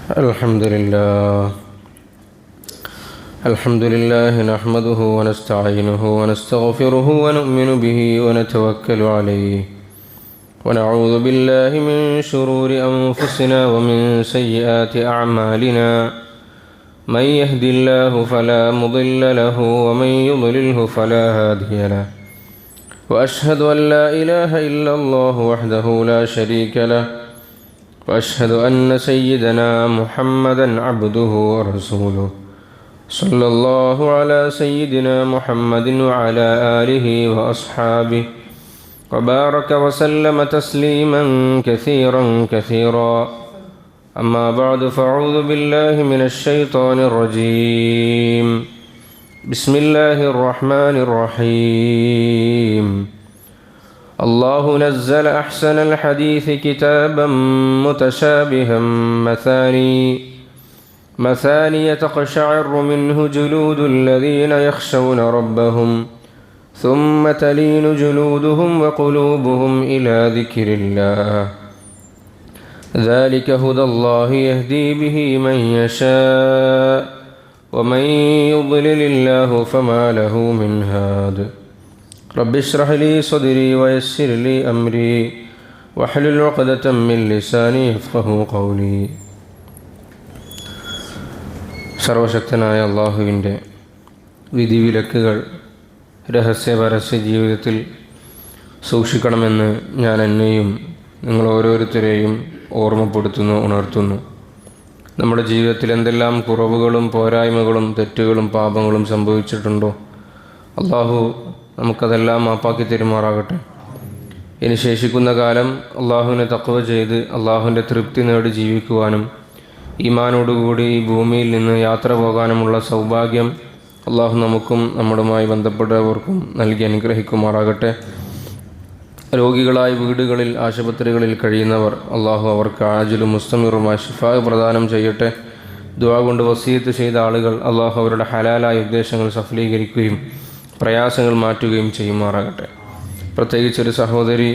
الحمد لله نحمده ونستعينه ونستغفره ونؤمن به ونتوكل عليه ونعوذ بالله من شرور أنفسنا ومن سيئات أعمالنا من يهد الله فلا مضل له ومن يضلله فلا هادي له وأشهد أن لا إله إلا الله وحده لا شريك له وأشهد أن سيدنا محمدا عبده ورسوله صلى الله على سيدنا محمد وعلى آله وأصحابه وبارك وسلم تسليما كثيرا أما بعد فأعوذ بالله من الشيطان الرجيم بسم الله الرحمن الرحيم الله نزل أحسن الحديث كتابا متشابها مثاني تقشعر منه جلود الذين يخشون ربهم ثم تلين جلودهم وقلوبهم إلى ذكر الله ذلك هدى الله يهدي به من يشاء ومن يضلل الله فما له من هاد رب اشرح لي صدري ويسر لي أمري واحلل عقدة من لساني يفقهوا قولي. സർവശക്തനായ അള്ളാഹുവിൻ്റെ വിധിവിലക്കുകൾ രഹസ്യ പരസ്യ ജീവിതത്തിൽ സൂക്ഷിക്കണമെന്ന് ഞാൻ എന്നെയും നിങ്ങൾ ഓരോരുത്തരെയും ഓർമ്മപ്പെടുത്തുന്നു, ഉണർത്തുന്നു. നമ്മുടെ ജീവിതത്തിൽ എന്തെല്ലാം കുറവുകളും പോരായ്മകളും തെറ്റുകളും പാപങ്ങളും സംഭവിച്ചിട്ടുണ്ടോ അള്ളാഹു നമുക്കതെല്ലാം മാപ്പാക്കി തരുമാറാകട്ടെ. ഇനി ശേഷിക്കുന്ന കാലം അള്ളാഹുവിനെ തഖ്വ ചെയ്ത് അള്ളാഹുവിൻ്റെ തൃപ്തി നേടി ജീവിക്കുവാനും ഈമാനോടുകൂടി ഈ ഭൂമിയിൽ നിന്ന് യാത്ര പോകാനുമുള്ള സൗഭാഗ്യം അള്ളാഹു നമുക്കും നമ്മുടെയുമായി ബന്ധപ്പെട്ടവർക്കും നൽകി അനുഗ്രഹിക്കുമാറാകട്ടെ. രോഗികളായി വീടുകളിൽ ആശുപത്രികളിൽ കഴിയുന്നവർ അള്ളാഹു അവർക്ക് ആജിലും മുസ്തമിറുമായി ശിഫാ പ്രദാനം ചെയ്യട്ടെ. ദുആ കൊണ്ട് വസിയത്ത് ചെയ്ത ആളുകൾ അള്ളാഹു അവരുടെ ഹലാലായ ഉദ്ദേശങ്ങൾ സഫലീകരിക്കുകയും പ്രയാസങ്ങൾ മാറ്റുകയും ചെയ്യുമാറാകട്ടെ. പ്രത്യേകിച്ചൊരു സഹോദരി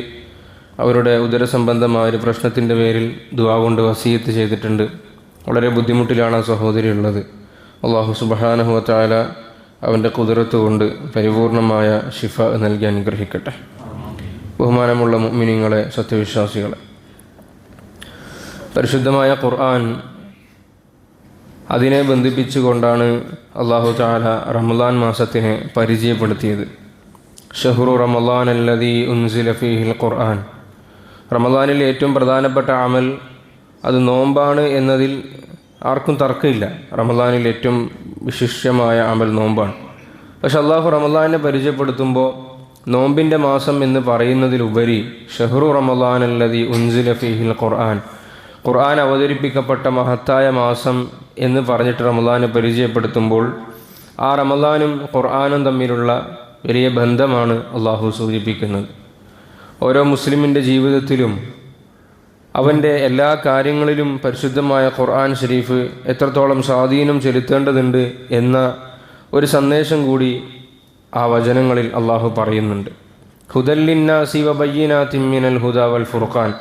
അവരുടെ ഉദരസംബന്ധമായ ഒരു പ്രശ്നത്തിൻ്റെ പേരിൽ ദുആ കൊണ്ട് വസിയത്ത് ചെയ്തിട്ടുണ്ട്. വളരെ ബുദ്ധിമുട്ടിലാണ് ആ സഹോദരി ഉള്ളത്. അള്ളാഹു സുബ്ഹാനഹു വ തആല അവൻ്റെ ഖുദ്റത്ത് കൊണ്ട് പരിപൂർണമായ ശിഫ നൽകി അനുഗ്രഹിക്കട്ടെ. ബഹുമാനമുള്ള മുഅ്മിനീങ്ങളെ, സത്യവിശ്വാസികളെ, പരിശുദ്ധമായ ഖുർആൻ അതിനെ ബന്ധിപ്പിച്ചുകൊണ്ടാണ് അള്ളാഹു തആല റമളാൻ മാസത്തിനെ പരിചയപ്പെടുത്തിയത്. ഷഹ്റു റമളാൻ അല്ലദീ ഉൻസില ഫീഹിൽ ഖുർആൻ. റമളാനിൽ ഏറ്റവും പ്രധാനപ്പെട്ട അമൽ അത് നോമ്പാണ് എന്നതിൽ ആർക്കും തർക്കമില്ല. റമളാനിൽ ഏറ്റവും വിശിഷ്ടമായ അമൽ നോമ്പാണ്. പക്ഷെ അള്ളാഹു റമളാനെ പരിചയപ്പെടുത്തുമ്പോൾ നോമ്പിൻ്റെ മാസം എന്ന് പറയുന്നതിലുപരി ഷഹ്റു റമളാൻ അല്ലദീ ഉൻസില ഫീഹിൽ ഖുർആൻ, ഖുർആൻ അവതരിപ്പിക്കപ്പെട്ട മഹത്തായ മാസം എന്ന് പറഞ്ഞിട്ട് റമളാനെ പരിചയപ്പെടുത്തുമ്പോൾ ആ റമളാനും ഖുർആനും തമ്മിലുള്ള വലിയ ബന്ധമാണ് അള്ളാഹു സൂചിപ്പിക്കുന്നത്. ഓരോ മുസ്ലിമിൻ്റെ ജീവിതത്തിലും അവൻ്റെ എല്ലാ കാര്യങ്ങളിലും പരിശുദ്ധമായ ഖുർആൻ ഷരീഫ് എത്രത്തോളം സ്വാധീനം ചെലുത്തേണ്ടതുണ്ട് എന്ന ഒരു സന്ദേശം കൂടി ആ വചനങ്ങളിൽ അള്ളാഹു പറയുന്നുണ്ട്. ഹുദല്ലിന്നാസി വബയ്യിനാത്തിൻ മിനൽ ഹുദാ വൽ ഫുർഖാൻ.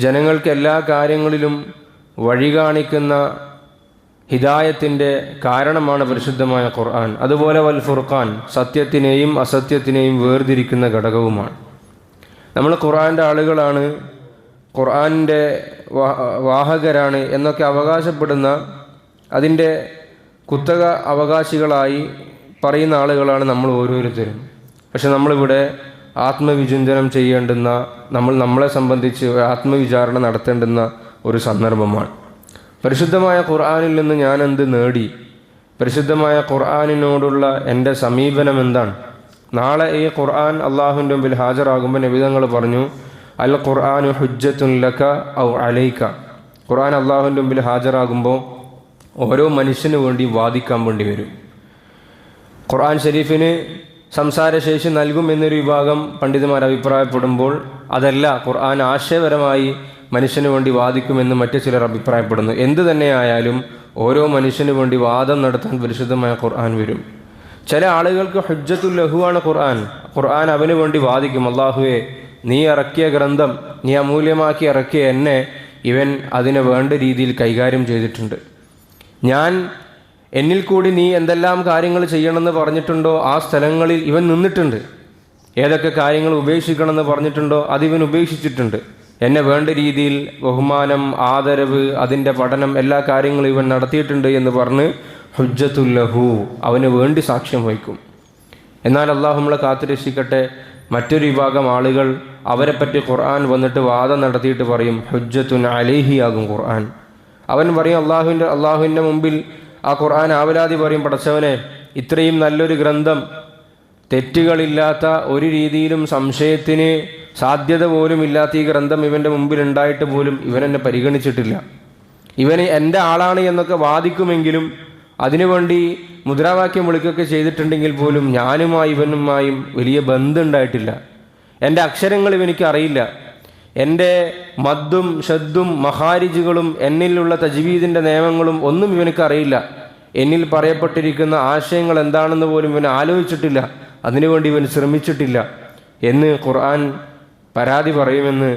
ജനങ്ങൾക്ക് എല്ലാ കാര്യങ്ങളിലും വഴി കാണിക്കുന്ന ഹിദായത്തിൻ്റെ കാരണമാണ് പരിശുദ്ധമായ ഖുർആൻ. അതുപോലെ വൽ ഫുർഖാൻ, സത്യത്തിനെയും അസത്യത്തിനെയും വേർതിരിക്കുന്ന ഘടകവുമാണ്. നമ്മൾ ഖുർആൻ്റെ ആളുകളാണ്, ഖുർആൻ്റെ വാഹകരാണ് എന്നൊക്കെ അവകാശപ്പെടുന്ന, അതിൻ്റെ കുത്തക അവകാശികളായി പറയുന്ന ആളുകളാണ് നമ്മൾ ഓരോരുത്തരും. പക്ഷെ നമ്മളിവിടെ ആത്മവിചിന്തനം ചെയ്യേണ്ടുന്ന, നമ്മളെ സംബന്ധിച്ച് ആത്മവിചാരണ നടത്തേണ്ടുന്ന ഒരു സന്ദർഭമാണ്. പരിശുദ്ധമായ ഖുർആനിൽ നിന്ന് ഞാൻ എന്ത് നേടി? പരിശുദ്ധമായ ഖുർആനിനോടുള്ള എൻ്റെ സമീപനം എന്താണ്? നാളെ ഈ ഖുർആൻ അള്ളാഹുവിൻ്റെ മുമ്പിൽ ഹാജരാകുമ്പോൾ നബി തങ്ങൾ പറഞ്ഞു, അൽ ഖുർആനു ഹുജ്ജത്തുൻ ലക ഔ അലൈക. ഖുർആൻ അള്ളാഹുവിൻ്റെ മുമ്പിൽ ഹാജരാകുമ്പോൾ ഓരോ മനുഷ്യന് വേണ്ടി വാദിക്കാൻ വേണ്ടി വരും. ഖുർആൻ ഷരീഫിന് സംസാരശേഷി നൽകും എന്നൊരു വിഭാഗം പണ്ഡിതന്മാർ അഭിപ്രായപ്പെടുമ്പോൾ അതല്ല, ഖുർആൻ ആശയപരമായി മനുഷ്യന് വേണ്ടി വാദിക്കുമെന്ന് മറ്റു ചിലർ അഭിപ്രായപ്പെടുന്നു. എന്തു തന്നെയായാലും ഓരോ മനുഷ്യന് വേണ്ടി വാദം നടത്താൻ പരിശുദ്ധമായ ഖുർആൻ വരും. ചില ആളുകൾക്ക് ഹുജ്ജത്തുൽ ലഹുവാണ് ഖുർആൻ. ഖുർആൻ അവന് വേണ്ടി വാദിക്കും, അല്ലാഹുവേ നീ ഇറക്കിയ ഗ്രന്ഥം, നീ അമൂല്യമാക്കി ഇറക്കിയ എന്നെ ഇവൻ അതിനെ വേണ്ട രീതിയിൽ കൈകാര്യം ചെയ്തിട്ടുണ്ട്. എന്നിൽ കൂടി നീ എന്തെല്ലാം കാര്യങ്ങൾ ചെയ്യണമെന്ന് പറഞ്ഞിട്ടുണ്ടോ ആ സ്ഥലങ്ങളിൽ ഇവൻ നിന്നിട്ടുണ്ട്. ഏതൊക്കെ കാര്യങ്ങൾ ഉപേക്ഷിക്കണമെന്ന് പറഞ്ഞിട്ടുണ്ടോ അതിവൻ ഉപേക്ഷിച്ചിട്ടുണ്ട്. എന്നെ വേണ്ട രീതിയിൽ ബഹുമാനം, ആദരവ്, അതിൻ്റെ പഠനം, എല്ലാ കാര്യങ്ങളും ഇവൻ നടത്തിയിട്ടുണ്ട് എന്ന് പറഞ്ഞ് ഹുജ്ജത്തുല്ലഹു, അവന് വേണ്ടി സാക്ഷ്യം വഹിക്കും. എന്നാൽ അള്ളാഹു നമ്മളെ കാത്തുരക്ഷിക്കട്ടെ, മറ്റൊരു വിഭാഗം ആളുകൾ അവരെപ്പറ്റി ഖുർആൻ വന്നിട്ട് വാദം നടത്തിയിട്ട് പറയും ഹുജ്ജത്തുൻ അലൈഹി ആകും ഖുർആൻ. അവൻ പറയും അള്ളാഹുവിൻ്റെ മുമ്പിൽ ആ ഖുർആൻ ആവലാതി പറയും, പടച്ചവനെ ഇത്രയും നല്ലൊരു ഗ്രന്ഥം, തെറ്റുകളില്ലാത്ത ഒരു രീതിയിലും സംശയത്തിന് സാധ്യത പോലും ഇല്ലാത്ത ഈ ഗ്രന്ഥം ഇവൻ്റെ മുമ്പിൽ ഉണ്ടായിട്ട് പോലും ഇവൻ എന്നെ പരിഗണിച്ചിട്ടില്ല. ഇവന് എൻ്റെ ആളാണ് എന്നൊക്കെ വാദിക്കുമെങ്കിലും അതിനുവേണ്ടി മുദ്രാവാക്യം വിളിക്കുകയൊക്കെ ചെയ്തിട്ടുണ്ടെങ്കിൽ പോലും ഇവനുമായും വലിയ ബന്ധമുണ്ടായിട്ടില്ല. എൻ്റെ അക്ഷരങ്ങൾ ഇവനിക്ക് അറിയില്ല. എൻ്റെ മദ്ദും ഷദ്ദും മഹാരിജുകളും എന്നിലുള്ള തജ്വീദിൻ്റെ നിയമങ്ങളും ഒന്നും ഇവനക്ക് അറിയില്ല. എന്നിൽ പറയപ്പെട്ടിരിക്കുന്ന ആശയങ്ങൾ എന്താണെന്ന് പോലും ഇവൻ ആലോചിച്ചിട്ടില്ല. അതിനുവേണ്ടി ഇവൻ ശ്രമിച്ചിട്ടില്ല എന്ന് ഖുർആൻ പരാതി പറയുമെന്ന്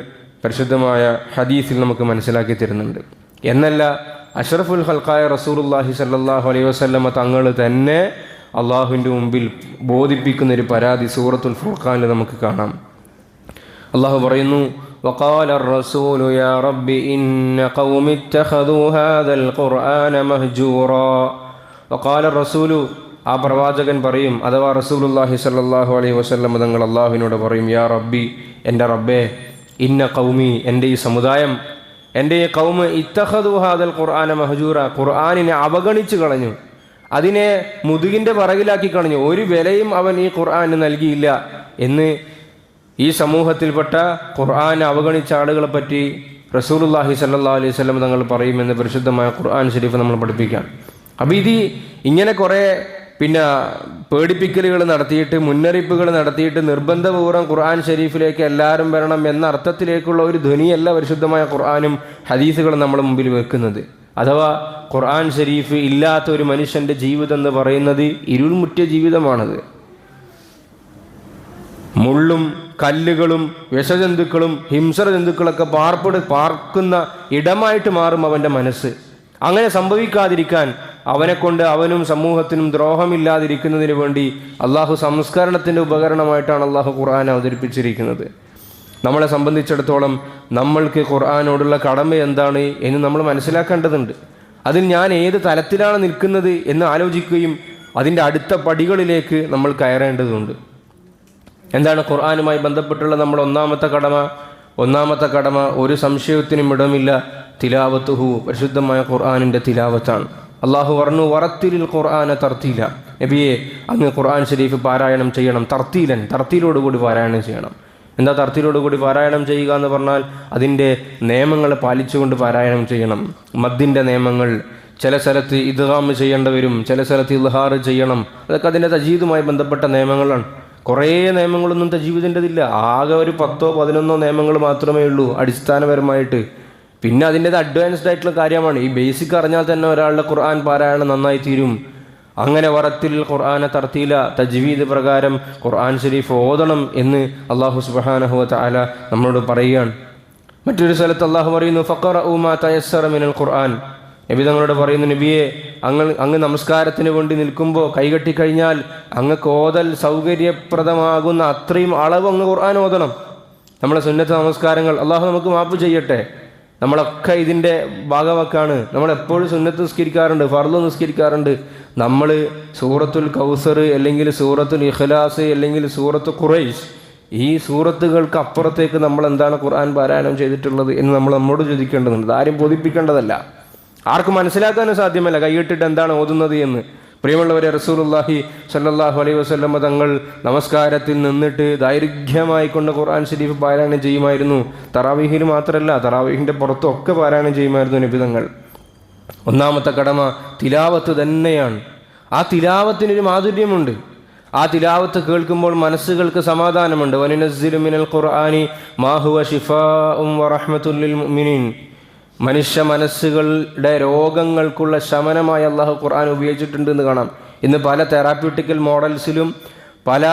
പരിശുദ്ധമായ ഹദീസിൽ നമുക്ക് മനസ്സിലാക്കി തരുന്നുണ്ട്. എന്നല്ല, അഷ്റഫുൽ ഖൽഖായ റസൂലുള്ളാഹി സ്വല്ലല്ലാഹു അലൈഹി വസല്ലമ തങ്ങൾ തന്നെ അള്ളാഹുവിൻ്റെ മുമ്പിൽ ബോധിപ്പിക്കുന്നൊരു പരാതി സൂറത്തുൽ ഫുർഖാനിൽ നമുക്ക് കാണാം. അള്ളാഹു പറയുന്നു, وقال الرسول يا رب إن قوم اتخذوا هذا القرآن مهجورا. وقال الرسول, ആ പ്രവാചകൻ പറയും, അഥവാ റസൂലുള്ളാഹി സ്വല്ലല്ലാഹു അലൈഹി വസല്ലം തങ്ങൾ അള്ളാഹുവിനോട് പറയും, യാ റബ്ബി, എൻ്റെ റബ്ബേ, ഇന്ന ഖൗമി, എൻ്റെ ഈ സമുദായം, എൻ്റെ ഈ ഖൗമ്, ഇത്തഖദു ഹാദൽ ഖുർആന മഹജൂറ, ഖുർആനിനെ അവഗണിച്ചു കളഞ്ഞു, അതിനെ മുതുകിൻ്റെ പറകിലാക്കി കളഞ്ഞു, ഒരു വിലയും അവൻ ഈ ഖുർആന് നൽകിയില്ല എന്ന് ഈ സമൂഹത്തിൽപ്പെട്ട ഖുർആനെ അവഗണിച്ച ആളുകളെ പറ്റി റസൂലുള്ളാഹി സ്വല്ലല്ലാഹു അലൈഹി വസല്ലം തങ്ങൾ പറയുമെന്ന് പരിശുദ്ധമായ ഖുർആൻ ശരീഫ് നമ്മൾ പഠിപ്പിക്കാം. അപ്പോൾ ഇങ്ങനെ കുറേ പേടിപ്പിക്കലുകൾ നടത്തിയിട്ട്, മുന്നറിയിപ്പുകൾ നടത്തിയിട്ട് നിർബന്ധപൂർവ്വം ഖുർആൻ ഷരീഫിലേക്ക് എല്ലാവരും വരണം എന്ന അർത്ഥത്തിലേക്കുള്ള ഒരു ധ്വനിയല്ല പരിശുദ്ധമായ ഖുർആനും ഹദീസുകളും നമ്മുടെ മുമ്പിൽ വെക്കുന്നത്. അഥവാ ഖുർആൻ ഷരീഫ് ഇല്ലാത്ത ഒരു മനുഷ്യൻ്റെ ജീവിതം എന്ന് പറയുന്നത് ഇരുൾമുറ്റിയ ജീവിതമാണത്. മുള്ളും കല്ലുകളും വിഷജന്തുക്കളും ഹിംസ്ര ജന്തുക്കളൊക്കെ പാർക്കുന്ന ഇടമായിട്ട് മാറും അവൻ്റെ മനസ്സ്. അങ്ങനെ സംഭവിക്കാതിരിക്കാൻ അവനെക്കൊണ്ട് അവനും സമൂഹത്തിനും ദ്രോഹമില്ലാതിരിക്കുന്നതിന് വേണ്ടി അള്ളാഹു സംസ്കരണത്തിൻ്റെ ഉപകരണമായിട്ടാണ് അള്ളാഹു ഖുർആൻ അവതരിപ്പിച്ചിരിക്കുന്നത്. നമ്മളെ സംബന്ധിച്ചിടത്തോളം നമ്മൾക്ക് ഖുർആനോടുള്ള കടമ എന്താണ് എന്ന് നമ്മൾ മനസ്സിലാക്കേണ്ടതുണ്ട്. അതിൽ ഞാൻ ഏത് തലത്തിലാണ് നിൽക്കുന്നത് എന്ന് ആലോചിക്കുകയും അതിൻ്റെ അടുത്ത പടികളിലേക്ക് നമ്മൾ കയറേണ്ടതുണ്ട്. എന്താണ് ഖുർആനുമായി ബന്ധപ്പെട്ടുള്ള നമ്മുടെ ഒന്നാമത്തെ കടമ ഒരു സംശയത്തിനും ഇടമില്ല, തിലാവത്തുഹു, പരിശുദ്ധമായ ഖുർആനിൻ്റെ തിലാവത്താണ്. അള്ളാഹു പറഞ്ഞു, വറത്തിലിൽ ഖുർആന തർത്തീല, നബിയെ അങ്ങ് ഖുർആൻ ഷരീഫ് പാരായണം ചെയ്യണം, തർത്തീലോടുകൂടി പാരായണം ചെയ്യണം. എന്താ തർത്തീലോടുകൂടി പാരായണം ചെയ്യുക എന്ന് പറഞ്ഞാൽ അതിൻ്റെ നിയമങ്ങൾ പാലിച്ചുകൊണ്ട് പാരായണം ചെയ്യണം. മദ്ദിൻ്റെ നിയമങ്ങൾ, ചില സ്ഥലത്ത് ഇദ്ഗാം ചെയ്യേണ്ടി വരും, ചില സ്ഥലത്ത് ഇൽഹാർ ചെയ്യണം. അതൊക്കെ അതിൻ്റെ തജീദുമായി ബന്ധപ്പെട്ട നിയമങ്ങളാണ്. കുറേ നിയമങ്ങളൊന്നും തജീവിദിൻ്റെതില്ല. ആകെ ഒരു 10-11 നിയമങ്ങൾ മാത്രമേ ഉള്ളൂ അടിസ്ഥാനപരമായിട്ട്. പിന്നെ അതിൻ്റേത് അഡ്വാൻസ്ഡ് ആയിട്ടുള്ള കാര്യമാണ്. ഈ ബേസിക് അറിഞ്ഞാൽ തന്നെ ഒരാളുടെ ഖുർആൻ പാരായണം നന്നായി തീരും. അങ്ങനെ വറത്തിൽ ഖുർആനെ തർത്തീല, തജ്വീദ് പ്രകാരം ഖുർആൻ ഷരീഫ് ഓതണം എന്ന് അള്ളാഹു സുബ്ഹാനഹു വ തആല നമ്മളോട് പറയുകയാണ്. മറ്റൊരു സ്ഥലത്ത് അള്ളാഹു പറയുന്നു, ഫഖറഉ മാ തയസ്സറ മിനൽ ഖുർആൻ, നബി തങ്ങളോട് പറയുന്നു, നബിയെ അങ്ങ് നമസ്കാരത്തിന് വേണ്ടി നിൽക്കുമ്പോൾ കൈകെട്ടിക്കഴിഞ്ഞാൽ അങ്ങ് ഓതൽ സൗകര്യപ്രദമാകുന്ന അത്രയും അളവ് അങ്ങ് ഖുർആൻ ഓതണം. നമ്മളെ സുന്നത്ത് നമസ്കാരങ്ങൾ അള്ളാഹു നമുക്ക് മാപ്പ് ചെയ്യട്ടെ, നമ്മളൊക്കെ ഇതിൻ്റെ ഭാഗവാക്കാണ്. നമ്മളെപ്പോഴും സുന്നത്ത് നിസ്കരിക്കാറുണ്ട്, ഫർള് നിസ്കരിക്കാറുണ്ട്. നമ്മൾ സൂറത്തുൽ കൗസർ അല്ലെങ്കിൽ സൂറത്തുൽ ഇഖ്ലാസ് അല്ലെങ്കിൽ സൂറത്ത് ഖുറൈശ്, ഈ സൂറത്തുകൾക്ക് അപ്പുറത്തേക്ക് നമ്മൾ എന്താണ് ഖുർആൻ പാരായണം ചെയ്തിട്ടുള്ളത് എന്ന് നമ്മോട് ചോദിക്കേണ്ടതുണ്ട്. ആരും ബോധിപ്പിക്കേണ്ടതല്ല, ആർക്കും മനസ്സിലാക്കാനും സാധ്യമല്ല കൈയിട്ടിട്ട് എന്താണ് ഓതുന്നത് എന്ന്. പ്രിയമുള്ളവരെ, റസൂലുള്ളാഹി സ്വല്ലല്ലാഹു അലൈഹി വസല്ലം തങ്ങൾ നമസ്കാരത്തിൽ നിന്നിട്ട് ദൈർഘ്യമായി കൊണ്ട് ഖുർആൻ ഷരീഫ് പാരായണം ചെയ്യുമായിരുന്നു. തറാവീഹിൽ മാത്രമല്ല, തറാവീഹിൻ്റെ പുറത്തൊക്കെ പാരായണം ചെയ്യുമായിരുന്നു നബി തങ്ങൾ. ഒന്നാമത്തെ കടമ തിലാവത്ത് തന്നെയാണ്. ആ തിലാവത്തിനൊരു മാധുര്യമുണ്ട്. ആ തിലാവത്ത് കേൾക്കുമ്പോൾ മനസ്സുകൾക്ക് സമാധാനമുണ്ട്. വനുനസ്സിലു മിനൽ ഖുർആനി മാ ഹുവ ശിഫാഉൻ വറഹ്മത്തുൽ ലിൽ മുഅ്മിനീൻ, മനുഷ്യ മനസ്സുകളുടെ രോഗങ്ങൾക്കുള്ള ശമനമായി അള്ളാഹു ഖുർആൻ ഉപയോഗിച്ചിട്ടുണ്ട് എന്ന് കാണാം. ഇന്ന് പല തെറാപ്യൂട്ടിക്കൽ മോഡൽസിലും പല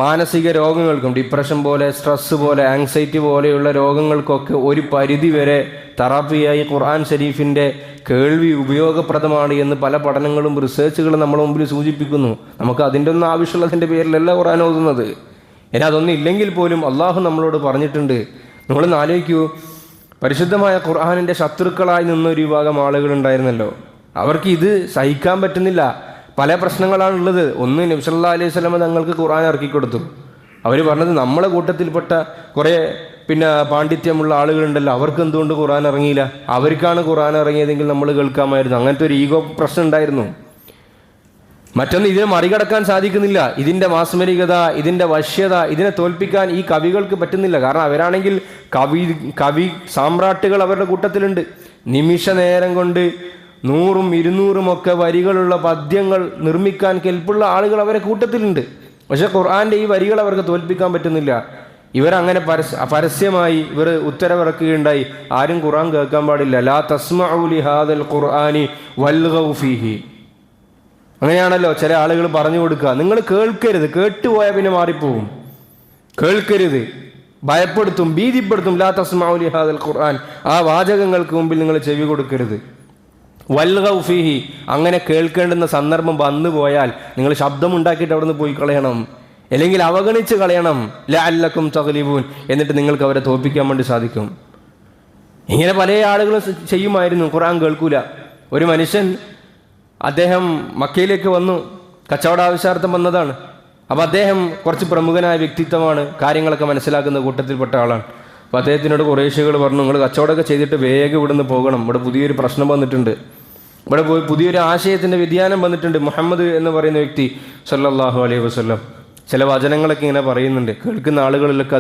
മാനസിക രോഗങ്ങൾക്കും ഡിപ്രഷൻ പോലെ, സ്ട്രെസ് പോലെ, ആങ്സൈറ്റി പോലെയുള്ള രോഗങ്ങൾക്കൊക്കെ ഒരു പരിധി വരെ തെറാപ്പിയായി ഖുർആൻ ഷരീഫിൻ്റെ കേൾവി ഉപയോഗപ്രദമാണ് എന്ന് പല പഠനങ്ങളും റിസർച്ചുകളും നമ്മുടെ മുമ്പിൽ സൂചിപ്പിക്കുന്നു. നമുക്ക് അതിൻ്റെ ഒന്നും ആവശ്യമുള്ളതിൻ്റെ പേരിലല്ല ഖുർആൻ ഓതുന്നത്. ഇനി അതൊന്നും ഇല്ലെങ്കിൽ പോലും അള്ളാഹു നമ്മളോട് പറഞ്ഞിട്ടുണ്ട്. നിങ്ങളൊന്ന് ആലോചിക്കൂ, പരിശുദ്ധമായ ഖുർആനിൻ്റെ ശത്രുക്കളായി നിന്നൊരു വിഭാഗം ആളുകളുണ്ടായിരുന്നല്ലോ. അവർക്ക് ഇത് സഹിക്കാൻ പറ്റുന്നില്ല. പല പ്രശ്നങ്ങളാണുള്ളത്. ഒന്ന്, നബി സല്ലല്ലാഹു അലൈഹി വസല്ലം തങ്ങൾക്ക് ഖുർആൻ ഇറക്കിക്കൊടുത്തു. അവർ പറഞ്ഞത് നമ്മളെ കൂട്ടത്തിൽപ്പെട്ട കുറേ പാണ്ഡിത്യമുള്ള ആളുകളുണ്ടല്ലോ, അവർക്ക് എന്തുകൊണ്ട് ഖുർആൻ ഇറങ്ങിയില്ല? അവർക്കാണ് ഖുർആൻ ഇറങ്ങിയതെങ്കിൽ നമ്മൾ കേൾക്കാമായിരുന്നു. അങ്ങനത്തെ ഒരു ഈഗോ പ്രശ്നം ഉണ്ടായിരുന്നു. മറ്റൊന്ന്, ഇതിനെ മറികടക്കാൻ സാധിക്കുന്നില്ല. ഇതിൻ്റെ മാസ്മരികത, ഇതിൻ്റെ വശ്യത, ഇതിനെ തോൽപ്പിക്കാൻ ഈ കവികൾക്ക് പറ്റുന്നില്ല. കാരണം അവരാണെങ്കിൽ കവി സാമ്രാട്ടുകൾ അവരുടെ കൂട്ടത്തിലുണ്ട്. നിമിഷ നേരം കൊണ്ട് 100ഉം 200ഉം ഒക്കെ വരികളുള്ള പദ്യങ്ങൾ നിർമ്മിക്കാൻ കെൽപ്പുള്ള ആളുകൾ അവരെ കൂട്ടത്തിലുണ്ട്. പക്ഷെ ഖുർആൻ്റെ ഈ വരികൾ അവർക്ക് തോൽപ്പിക്കാൻ പറ്റുന്നില്ല. ഇവരങ്ങനെ പരസ്യമായി ഇവർ ഉത്തരവിറക്കുകയുണ്ടായി, ആരും ഖുർആൻ കേൾക്കാൻ പാടില്ല. ലാ തസ്മഉ ലിഹാദൽ ഖുർആനി വൽഗൗ ഫീഹി. അങ്ങനെയാണല്ലോ ചില ആളുകൾ പറഞ്ഞു കൊടുക്കുക, നിങ്ങൾ കേൾക്കരുത്, കേട്ടുപോയാൽ പിന്നെ മാറിപ്പോകും. കേൾക്കരുത്, ഭയപ്പെടുത്തും, ഭീതിപ്പെടുത്തും. ലാ തസ്മഉ ലിഹാദൽ ഖുർആൻ, ആ വാചകങ്ങൾക്ക് മുമ്പിൽ നിങ്ങൾ ചെവി കൊടുക്കരുത്. വൽഗൗ ഫീഹി, അങ്ങനെ കേൾക്കേണ്ടുന്ന സന്ദർഭം വന്നു പോയാൽ നിങ്ങൾ ശബ്ദമുണ്ടാക്കിയിട്ട് അവിടെ നിന്ന് പോയി കളയണം, അല്ലെങ്കിൽ അവഗണിച്ച് കളയണം. ലഅല്ലക്കും തഗ്ലിബൂൻ, എന്നിട്ട് നിങ്ങൾക്ക് അവരെ തോൽപ്പിക്കാൻ വേണ്ടി സാധിക്കും. ഇങ്ങനെ പല ആളുകളും ചെയ്യുമായിരുന്നു. ഖുർആൻ കേൾക്കൂല. ഒരു മനുഷ്യൻ, അദ്ദേഹം മക്കയിലേക്ക് വന്നു, കച്ചവട ആവശ്യാർത്ഥം വന്നതാണ്. അപ്പോൾ അദ്ദേഹം കുറച്ച് പ്രമുഖനായ വ്യക്തിത്വമാണ്, കാര്യങ്ങളൊക്കെ മനസ്സിലാക്കുന്ന കൂട്ടത്തിൽപ്പെട്ട ആളാണ്. അപ്പോൾ അദ്ദേഹത്തിനോട് ഖുറൈശികൾ പറഞ്ഞു, നിങ്ങൾ കച്ചവടമൊക്കെ ചെയ്തിട്ട് വേഗം ഇവിടെ നിന്ന് പോകണം, ഇവിടെ പുതിയൊരു പ്രശ്നം വന്നിട്ടുണ്ട്, ഇവിടെ പുതിയൊരു ആശയത്തിൻ്റെ വ്യതിയാനം വന്നിട്ടുണ്ട്. മുഹമ്മദ് എന്ന് പറയുന്ന വ്യക്തി സല്ലല്ലാഹു അലൈഹി വസല്ലം ചില വചനങ്ങളൊക്കെ ഇങ്ങനെ പറയുന്നുണ്ട്. കേൾക്കുന്ന ആളുകളിലൊക്കെ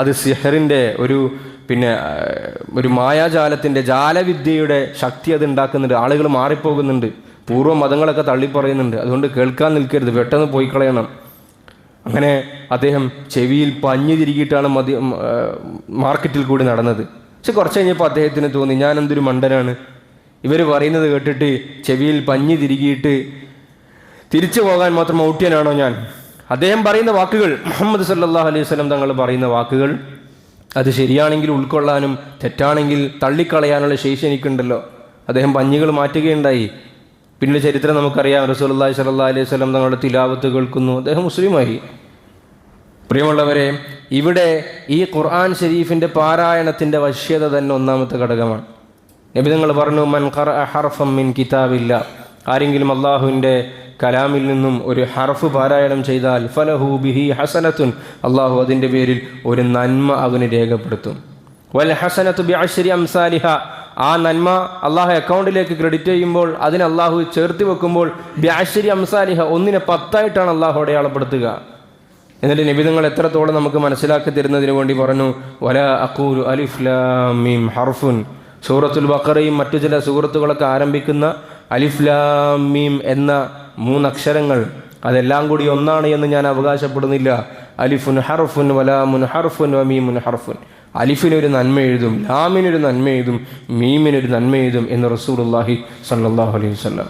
അത് സിഹറിൻ്റെ ഒരു മായാജാലത്തിൻ്റെ, ജാലവിദ്യയുടെ ശക്തി അത് ഉണ്ടാക്കുന്നുണ്ട്. ആളുകൾ മാറിപ്പോകുന്നുണ്ട്, പൂർവ്വ മതങ്ങളൊക്കെ തള്ളിപ്പറയുന്നുണ്ട്. അതുകൊണ്ട് കേൾക്കാൻ നിൽക്കരുത്, പെട്ടെന്ന് പോയി കളയണം. അങ്ങനെ അദ്ദേഹം ചെവിയിൽ പഞ്ഞു തിരികിയിട്ടാണ് മാർക്കറ്റിൽ കൂടി നടന്നത്. പക്ഷെ കുറച്ച് കഴിഞ്ഞപ്പോൾ അദ്ദേഹത്തിന് തോന്നി, ഞാൻ എന്തൊരു മണ്ടനാണ്, ഇവർ പറയുന്നത് കേട്ടിട്ട് ചെവിയിൽ പഞ്ഞു തിരികിയിട്ട് തിരിച്ചു പോകാൻ മാത്രം ഔട്ട്യനാണോ ഞാൻ? അദ്ദേഹം പറയുന്ന വാക്കുകൾ, മുഹമ്മദ് സല്ലല്ലാഹു അലൈഹി വസല്ലം തങ്ങൾ പറയുന്ന വാക്കുകൾ, അത് ശരിയാണെങ്കിൽ ഉൾക്കൊള്ളാനും തെറ്റാണെങ്കിൽ തള്ളിക്കളയാനുള്ള ശേഷി എനിക്കുണ്ടല്ലോ. അദ്ദേഹം പഞ്ഞുകൾ മാറ്റുകയുണ്ടായി. പിന്നീട് ചരിത്രം നമുക്കറിയാം. റസൂലുള്ളാഹി സ്വല്ലല്ലാഹു അലൈഹി വസല്ലം തങ്ങളുടെ തിലാവത്ത് കേൾക്കുന്നു, അദ്ദേഹം മുസ്ലിമായി. പ്രിയമുള്ളവരെ, ഇവിടെ ഈ ഖുർആൻ ഷരീഫിൻ്റെ പാരായണത്തിൻ്റെ വശ്യത തന്നെ ഒന്നാമത്തെ ഘടകമാണ്. നബി തങ്ങൾ പറഞ്ഞു, മൻ ഖറഅ ഹർഫൻ മിൻ കിതാബില്ല, ആരെങ്കിലും അള്ളാഹുവിൻ്റെ കലാമിൽ നിന്നും ഒരു ഹർഫ് പാരായണം ചെയ്താൽ ഫലഹു ബിഹി ഹസനത്തുൻ, അള്ളാഹു അതിൻ്റെ പേരിൽ ഒരു നന്മ അവന് രേഖപ്പെടുത്തും. വൽ ഹസനത്തു ബിഅശ്രി അംസാലിഹ, ആ നന്മ അള്ളാഹു അക്കൗണ്ടിലേക്ക് ക്രെഡിറ്റ് ചെയ്യുമ്പോൾ, അതിന് അള്ളാഹു ചേർത്ത് വെക്കുമ്പോൾ ബിഅശ്രി അംസാലിഹ, 1നെ 10 അള്ളാഹു അടയാളപ്പെടുത്തുക. എന്നിട്ട് നബിതങ്ങൾ എത്രത്തോളം നമുക്ക് മനസ്സിലാക്കി തരുന്നതിന് വേണ്ടി പറഞ്ഞു, വലാ അഖൂലു അലിഫ് ലാം മീം ഹർഫുൻ. സൂറത്തുൽ ബഖറയും മറ്റു ചില സൂറത്തുകളൊക്കെ ആരംഭിക്കുന്ന അലിഫ് ലാം മീം എന്ന 3 അക്ഷരങ്ങൾ അതെല്ലാം കൂടി ഒന്നാണ് എന്ന് ഞാൻ അവകാശപ്പെടുന്നില്ല. അലിഫുൻ ഹർഫുൻ വലാമുൻ ഹർഫുൻ വമീമുൻ ഹർഫുൻ. അലിഫിനൊരു നന്മ എഴുതും, ലാമിനൊരു നന്മ എഴുതും, മീമിനൊരു നന്മ എഴുതും എന്ന് റസൂലുള്ളാഹി സ്വല്ലല്ലാഹു അലൈഹി വസല്ലം.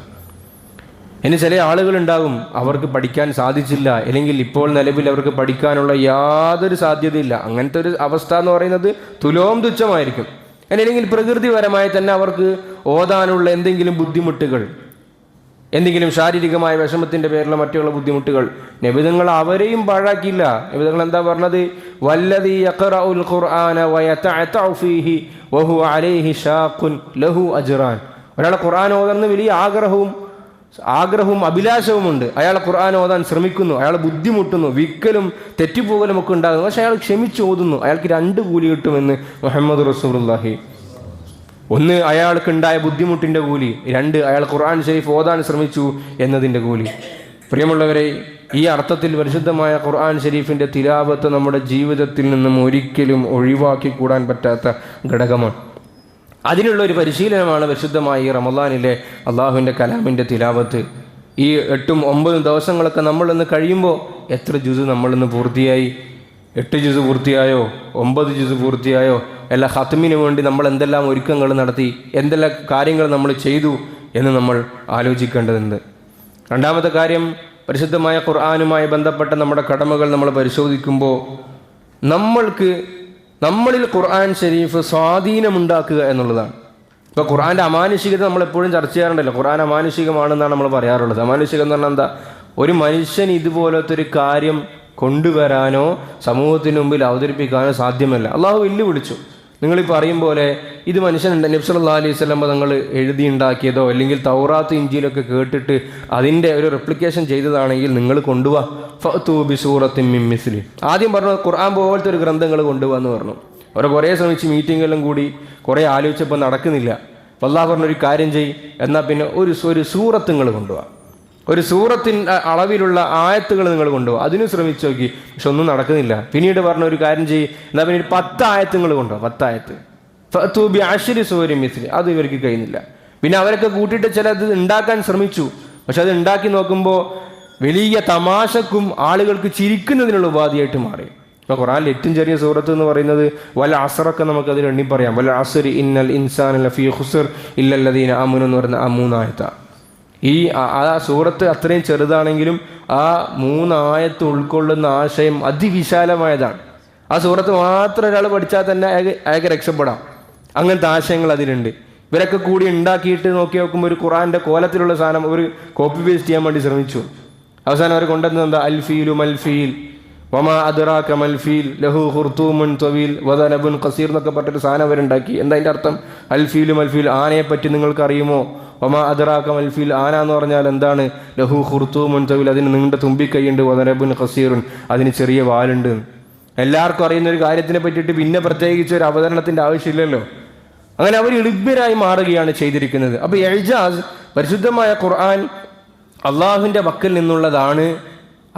ഇനി ചില ആളുകളുണ്ടാകും, അവർക്ക് പഠിക്കാൻ സാധിച്ചില്ല, അല്ലെങ്കിൽ ഇപ്പോൾ നിലവിൽ അവർക്ക് പഠിക്കാനുള്ള യാതൊരു സാധ്യതയില്ല. അങ്ങനത്തെ ഒരു അവസ്ഥ എന്ന് പറയുന്നത് തുലോം തുച്ഛമായിരിക്കും. അല്ലെങ്കിൽ പ്രകൃതിപരമായി തന്നെ അവർക്ക് ഓതാനുള്ള എന്തെങ്കിലും ബുദ്ധിമുട്ടുകൾ, എന്തെങ്കിലും ശാരീരികമായ വിഷമത്തിൻ്റെ പേരിലുള്ള മറ്റുള്ള ബുദ്ധിമുട്ടുകൾ, നബിതങ്ങൾ അവരെയും പാഴാക്കിയില്ല. നബിതങ്ങൾ എന്താ പറഞ്ഞത്? വല്ലദീ യഖറഉൽ ഖുർആന വയതഅതഉ ഫീഹി വഹുവ അലൈഹി ഷാഖുൻ ലഹു അജ്റാൻ. ഒരാൾ ഖുർആൻ ഓതുന്ന വലിയ ആഗ്രഹവും അഭിലാഷവുമുണ്ട്. അയാൾ ഖുർആൻ ഓതാൻ ശ്രമിക്കുന്നു, അയാൾ ബുദ്ധിമുട്ടുന്നു, വിക്കലും തെറ്റിപ്പോകലും ഒക്കെ ഉണ്ടാകുന്നു. പക്ഷെ അയാൾ ക്ഷമിച്ച് ഓതുന്നു, അയാൾക്ക് 2 കൂലി കിട്ടുമെന്ന് മുഹമ്മദ് റസൂലുള്ളാഹി. 1, അയാൾക്കുണ്ടായ ബുദ്ധിമുട്ടിൻ്റെ കൂലി. 2, അയാൾ ഖുർആൻ ഷരീഫ് ഓതാൻ ശ്രമിച്ചു എന്നതിൻ്റെ കൂലി. പ്രിയമുള്ളവരെ, ഈ അർത്ഥത്തിൽ പരിശുദ്ധമായ ഖുർആൻ ഷരീഫിൻ്റെ തിലാവത്ത് നമ്മുടെ ജീവിതത്തിൽ നിന്നും ഒരിക്കലും ഒഴിവാക്കി കൂടാൻ പറ്റാത്ത ഘടകമാണ്. അതിനുള്ളൊരു പരിശീലനമാണ് പരിശുദ്ധമായ ഈ റമളാനിലെ അള്ളാഹുവിൻ്റെ കലാമിൻ്റെ തിലാവത്ത്. ഈ 8ഉം 9ഉം ദിവസങ്ങളൊക്കെ നമ്മളിന്ന് കഴിയുമ്പോൾ എത്ര ജുസ് നമ്മളിന്ന് പൂർത്തിയായി? 8 ജുസ് പൂർത്തിയായോ? 9 ജുസ് പൂർത്തിയായോ? എല്ലാ ഖത്മിന് വേണ്ടി നമ്മൾ എന്തെല്ലാം ഒരുക്കങ്ങൾ നടത്തി, എന്തെല്ലാം കാര്യങ്ങൾ നമ്മൾ ചെയ്തു എന്ന് നമ്മൾ ആലോചിക്കേണ്ടതുണ്ട്. രണ്ടാമത്തെ കാര്യം, പരിശുദ്ധമായ ഖുർആനുമായി ബന്ധപ്പെട്ട നമ്മുടെ കടമകൾ നമ്മൾ പരിശോധിക്കുമ്പോൾ നമ്മളിൽ ഖുർആൻ ഷരീഫ് സ്വാധീനമുണ്ടാക്കുക എന്നുള്ളതാണ്. ഇപ്പോൾ ഖുർആൻ്റെ അമാനുഷികത നമ്മളെപ്പോഴും ചർച്ച ചെയ്യാറുണ്ടല്ലോ. ഖുർആൻ അമാനുഷികമാണെന്നാണ് നമ്മൾ പറയാറുള്ളത്. അമാനുഷികം എന്ന് പറഞ്ഞാൽ എന്താ? ഒരു മനുഷ്യൻ ഇതുപോലത്തെ ഒരു കാര്യം കൊണ്ടുവരാനോ സമൂഹത്തിന് മുമ്പിൽ അവതരിപ്പിക്കാനോ സാധ്യമല്ല. അള്ളാഹു വെല്ലുവിളിച്ചു. നിങ്ങളീ പറയും പോലെ ഇത് മനുഷ്യനുണ്ട് നബി സല്ലല്ലാഹു അലൈഹി വസല്ലം തങ്ങൾ എഴുതിയുണ്ടാക്കിയതോ അല്ലെങ്കിൽ തൗറാത്ത് ഇഞ്ചീലൊക്കെ കേട്ടിട്ട് അതിൻ്റെ ഒരു റെപ്ലിക്കേഷൻ ചെയ്തതാണെങ്കിൽ നിങ്ങൾ കൊണ്ടുപോവാ. ഫഅ്തു ബിസൂറത്തിൻ മിൻ മിസ്ലി. ആദ്യം പറഞ്ഞു ഖുർആൻ പോലത്തെ ഒരു ഗ്രന്ഥങ്ങൾ കൊണ്ടുപോകാന്ന് പറഞ്ഞു. അവർ കുറേ ശ്രമിച്ച് മീറ്റിങ്ങെല്ലാം കൂടി കുറേ ആലോചിച്ചപ്പോൾ നടക്കുന്നില്ല. അപ്പോൾ അല്ലാഹു പറഞ്ഞൊരു കാര്യം ചെയ്യ്, എന്നാൽ പിന്നെ ഒരു സൂറത്ത് നിങ്ങൾ കൊണ്ടുപോവാ, ഒരു സൂറത്തിൻ്റെ അളവിലുള്ള ആയത്തുകൾ നിങ്ങൾ കൊണ്ടുപോകും. അതിന് ശ്രമിച്ചു നോക്കി, പക്ഷെ ഒന്നും നടക്കുന്നില്ല. പിന്നീട് പറഞ്ഞ ഒരു കാര്യം ചെയ്യ്, എന്നാൽ പിന്നെ 10 ആയത്ത് നിങ്ങൾ കൊണ്ടുപോകും. 10 ആയത്ത്. ഫഅ്തു ബിഅശ്രി സൂവരിൻ മിസ്ലി. അത് ഇവർക്ക് കഴിയുന്നില്ല. പിന്നെ അവരൊക്കെ കൂട്ടിയിട്ട് ചിലത് ഉണ്ടാക്കാൻ ശ്രമിച്ചു. പക്ഷെ അത് ഉണ്ടാക്കി നോക്കുമ്പോൾ വലിയ തമാശക്കും ആളുകൾക്ക് ചിരിക്കുന്നതിനുള്ള ഉപാധിയായിട്ട് മാറി. ഇപ്പോൾ ഖുർആനിൽ ഏറ്റവും ചെറിയ സൂറത്ത് എന്ന് പറയുന്നത് വൽ അസ്റൊക്കെ നമുക്കതിൽ എണ്ണി പറയാം. വൽ അസ്രി ഇന്നൽ ഇൻസാന ലഫീ ഖുസ്ർ ഇല്ലല്ലദീന ആമനു എന്ന് പറയുന്ന ആ 3 ആയത്താണ്. ആ സൂറത്ത് അത്രയും ചെറുതാണെങ്കിലും ആ 3 ആയത്ത് ഉൾക്കൊള്ളുന്ന ആശയം അതിവിശാലമായതാണ്. ആ സൂറത്ത് മാത്രം ഒരാൾ പഠിച്ചാൽ തന്നെ അയാൾക്ക് രക്ഷപ്പെടാം. അങ്ങനത്തെ ആശയങ്ങൾ അതിലുണ്ട്. ഇവരൊക്കെ കൂടി ഉണ്ടാക്കിയിട്ട് നോക്കുമ്പോൾ ഒരു ഖുർആൻ്റെ കോലത്തിലുള്ള സാധനം ഒരു കോപ്പി പേസ്റ്റ് ചെയ്യാൻ വേണ്ടി ശ്രമിച്ചു. അവസാനം അവർ കൊണ്ടുവന്നത് എന്താ? അൽഫീലു മൽഫീൽ വമാ അദ്റാക മൽഫീൽ ലഹു ഖുർതൂമുൻ തവീൽ വദനബുൻ ഖസീർ എന്നൊക്കെ പറഞ്ഞിട്ട് സാധനം അവരുണ്ടാക്കി. എന്താ അതിൻ്റെ അർത്ഥം? അൽഫീലു മൽഫീൽ, ആനയെപ്പറ്റി നിങ്ങൾക്ക് അറിയുമോ? വമാ അദ്റാക മൽഫീൽ, ആന എന്ന് പറഞ്ഞാൽ എന്താണ്? ലഹു ഖുർതൂമുൻ തവീൽ, അതിന് നീണ്ട തുമ്പിക്കൈയുണ്ട്. വദനബുൻ ഖസീറുൻ, അതിന് ചെറിയ വാലുണ്ട്. എല്ലാവർക്കും അറിയുന്ന ഒരു കാര്യത്തിനെ പറ്റിയിട്ട് പിന്നെ പ്രത്യേകിച്ച് ഒരു അവതരണത്തിൻ്റെ ആവശ്യമില്ലല്ലോ. അങ്ങനെ അവർ എളിഭ്യരായി മാറുകയാണ് ചെയ്തിരിക്കുന്നത്. അപ്പോൾ ഇഅ്ജാസ്, പരിശുദ്ധമായ ഖുർആൻ അള്ളാഹുവിൻ്റെ പക്കൽ നിന്നുള്ളതാണ്.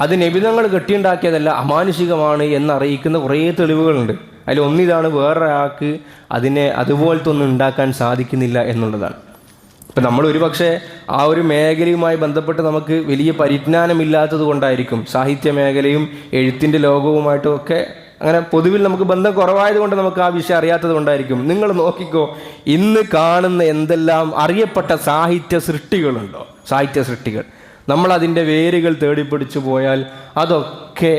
അത് നബിതങ്ങൾ കെട്ടിയുണ്ടാക്കിയതല്ല, അമാനുഷികമാണ് എന്നറിയിക്കുന്ന കുറേ തെളിവുകളുണ്ട്. അതിലൊന്നിതാണ് വേറൊരാൾക്ക് അതിനെ അതുപോലത്തെ ഒന്നും ഉണ്ടാക്കാൻ സാധിക്കുന്നില്ല എന്നുള്ളതാണ്. ഇപ്പം നമ്മൾ ഒരുപക്ഷെ ആ ഒരു മേഖലയുമായി ബന്ധപ്പെട്ട് നമുക്ക് വലിയ പരിജ്ഞാനമില്ലാത്തത് കൊണ്ടായിരിക്കും, സാഹിത്യ മേഖലയും എഴുത്തിൻ്റെ ലോകവുമായിട്ടും ഒക്കെ അങ്ങനെ പൊതുവിൽ നമുക്ക് ബന്ധം കുറവായത് കൊണ്ട് നമുക്ക് ആ വിഷയം അറിയാത്തത് കൊണ്ടായിരിക്കും. നിങ്ങൾ നോക്കിക്കോ, ഇന്ന് കാണുന്ന എന്തെല്ലാം അറിയപ്പെട്ട സാഹിത്യ സൃഷ്ടികളുണ്ടോ, സാഹിത്യ സൃഷ്ടികൾ, നമ്മളതിൻ്റെ വേരുകൾ തേടിപ്പിടിച്ചു പോയാൽ അതൊക്കെ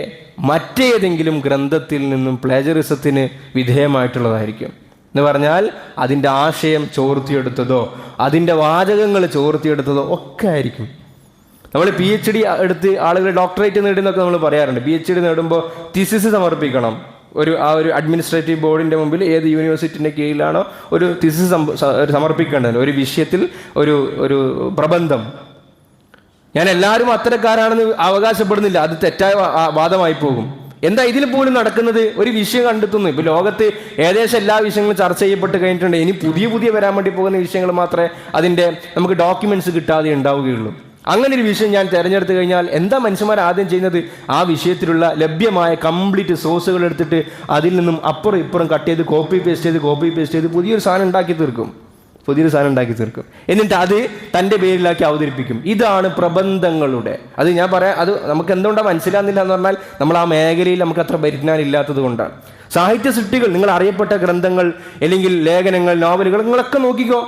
മറ്റേതെങ്കിലും ഗ്രന്ഥത്തിൽ നിന്നും പ്ലേജറിസത്തിന് വിധേയമായിട്ടുള്ളതായിരിക്കും. എന്ന് പറഞ്ഞാൽ അതിൻ്റെ ആശയം ചോർത്തിയെടുത്തതോ അതിൻ്റെ വാചകങ്ങൾ ചോർത്തിയെടുത്തതോ ഒക്കെ ആയിരിക്കും. നമ്മൾ PhD എടുത്ത് ആളുകൾ ഡോക്ടറേറ്റ് നേടുന്നൊക്കെ നമ്മൾ പറയാറുണ്ട്. PhD നേടുമ്പോൾ തിസിസ് സമർപ്പിക്കണം. ആ ഒരു അഡ്മിനിസ്ട്രേറ്റീവ് ബോർഡിൻ്റെ മുമ്പിൽ ഏത് യൂണിവേഴ്സിറ്റിൻ്റെ കീഴിലാണോ ഒരു തിസിസ് സമർപ്പിക്കേണ്ടത്, ഒരു വിഷയത്തിൽ ഒരു പ്രബന്ധം. ഞാൻ എല്ലാവരും അത്തരക്കാരാണെന്ന് അവകാശപ്പെടുന്നില്ല, അത് തെറ്റായ വാദമായി പോകും. എന്താ ഇതിൽ പോലും നടക്കുന്നത്? ഒരു വിഷയം കണ്ടെത്തുന്നു. ഇപ്പോൾ ലോകത്ത് ഏകദേശം എല്ലാ വിഷയങ്ങളും ചർച്ച ചെയ്യപ്പെട്ട് കഴിഞ്ഞിട്ടുണ്ട്. ഇനി പുതിയ വരാൻ വേണ്ടി പോകുന്ന വിഷയങ്ങൾ മാത്രമേ അതിൻ്റെ നമുക്ക് ഡോക്യുമെൻറ്റ്സ് കിട്ടാതെ ഉണ്ടാവുകയുള്ളൂ. അങ്ങനെ ഒരു വിഷയം ഞാൻ തിരഞ്ഞെടുത്തു കഴിഞ്ഞാൽ എന്താ മനുഷ്യന്മാർ ആദ്യം ചെയ്യുന്നത്? ആ വിഷയത്തിലുള്ള ലഭ്യമായ കംപ്ലീറ്റ് സോഴ്സുകൾ എടുത്തിട്ട് അതിൽ നിന്നും അപ്പുറം ഇപ്പുറം കട്ട് ചെയ്ത് കോപ്പി പേസ്റ്റ് ചെയ്ത് പുതിയൊരു സാധനം ഉണ്ടാക്കി തീർക്കും. എന്നിട്ട് അത് തൻ്റെ പേരിലാക്കി അവതരിപ്പിക്കും. ഇതാണ് പ്രബന്ധങ്ങളുടെ. അത് ഞാൻ പറയാം, അത് നമുക്ക് എന്തുകൊണ്ടാണ് മനസ്സിലാകുന്നില്ല എന്ന് പറഞ്ഞാൽ നമ്മൾ ആ മേഖലയിൽ നമുക്ക് അത്ര പരിജ്ഞാനം ഇല്ലാത്തത് കൊണ്ടാണ്. സാഹിത്യ സൃഷ്ടികൾ, നിങ്ങൾ അറിയപ്പെട്ട ഗ്രന്ഥങ്ങൾ അല്ലെങ്കിൽ ലേഖനങ്ങൾ, നോവലുകൾ, നിങ്ങളൊക്കെ നോക്കിക്കോ,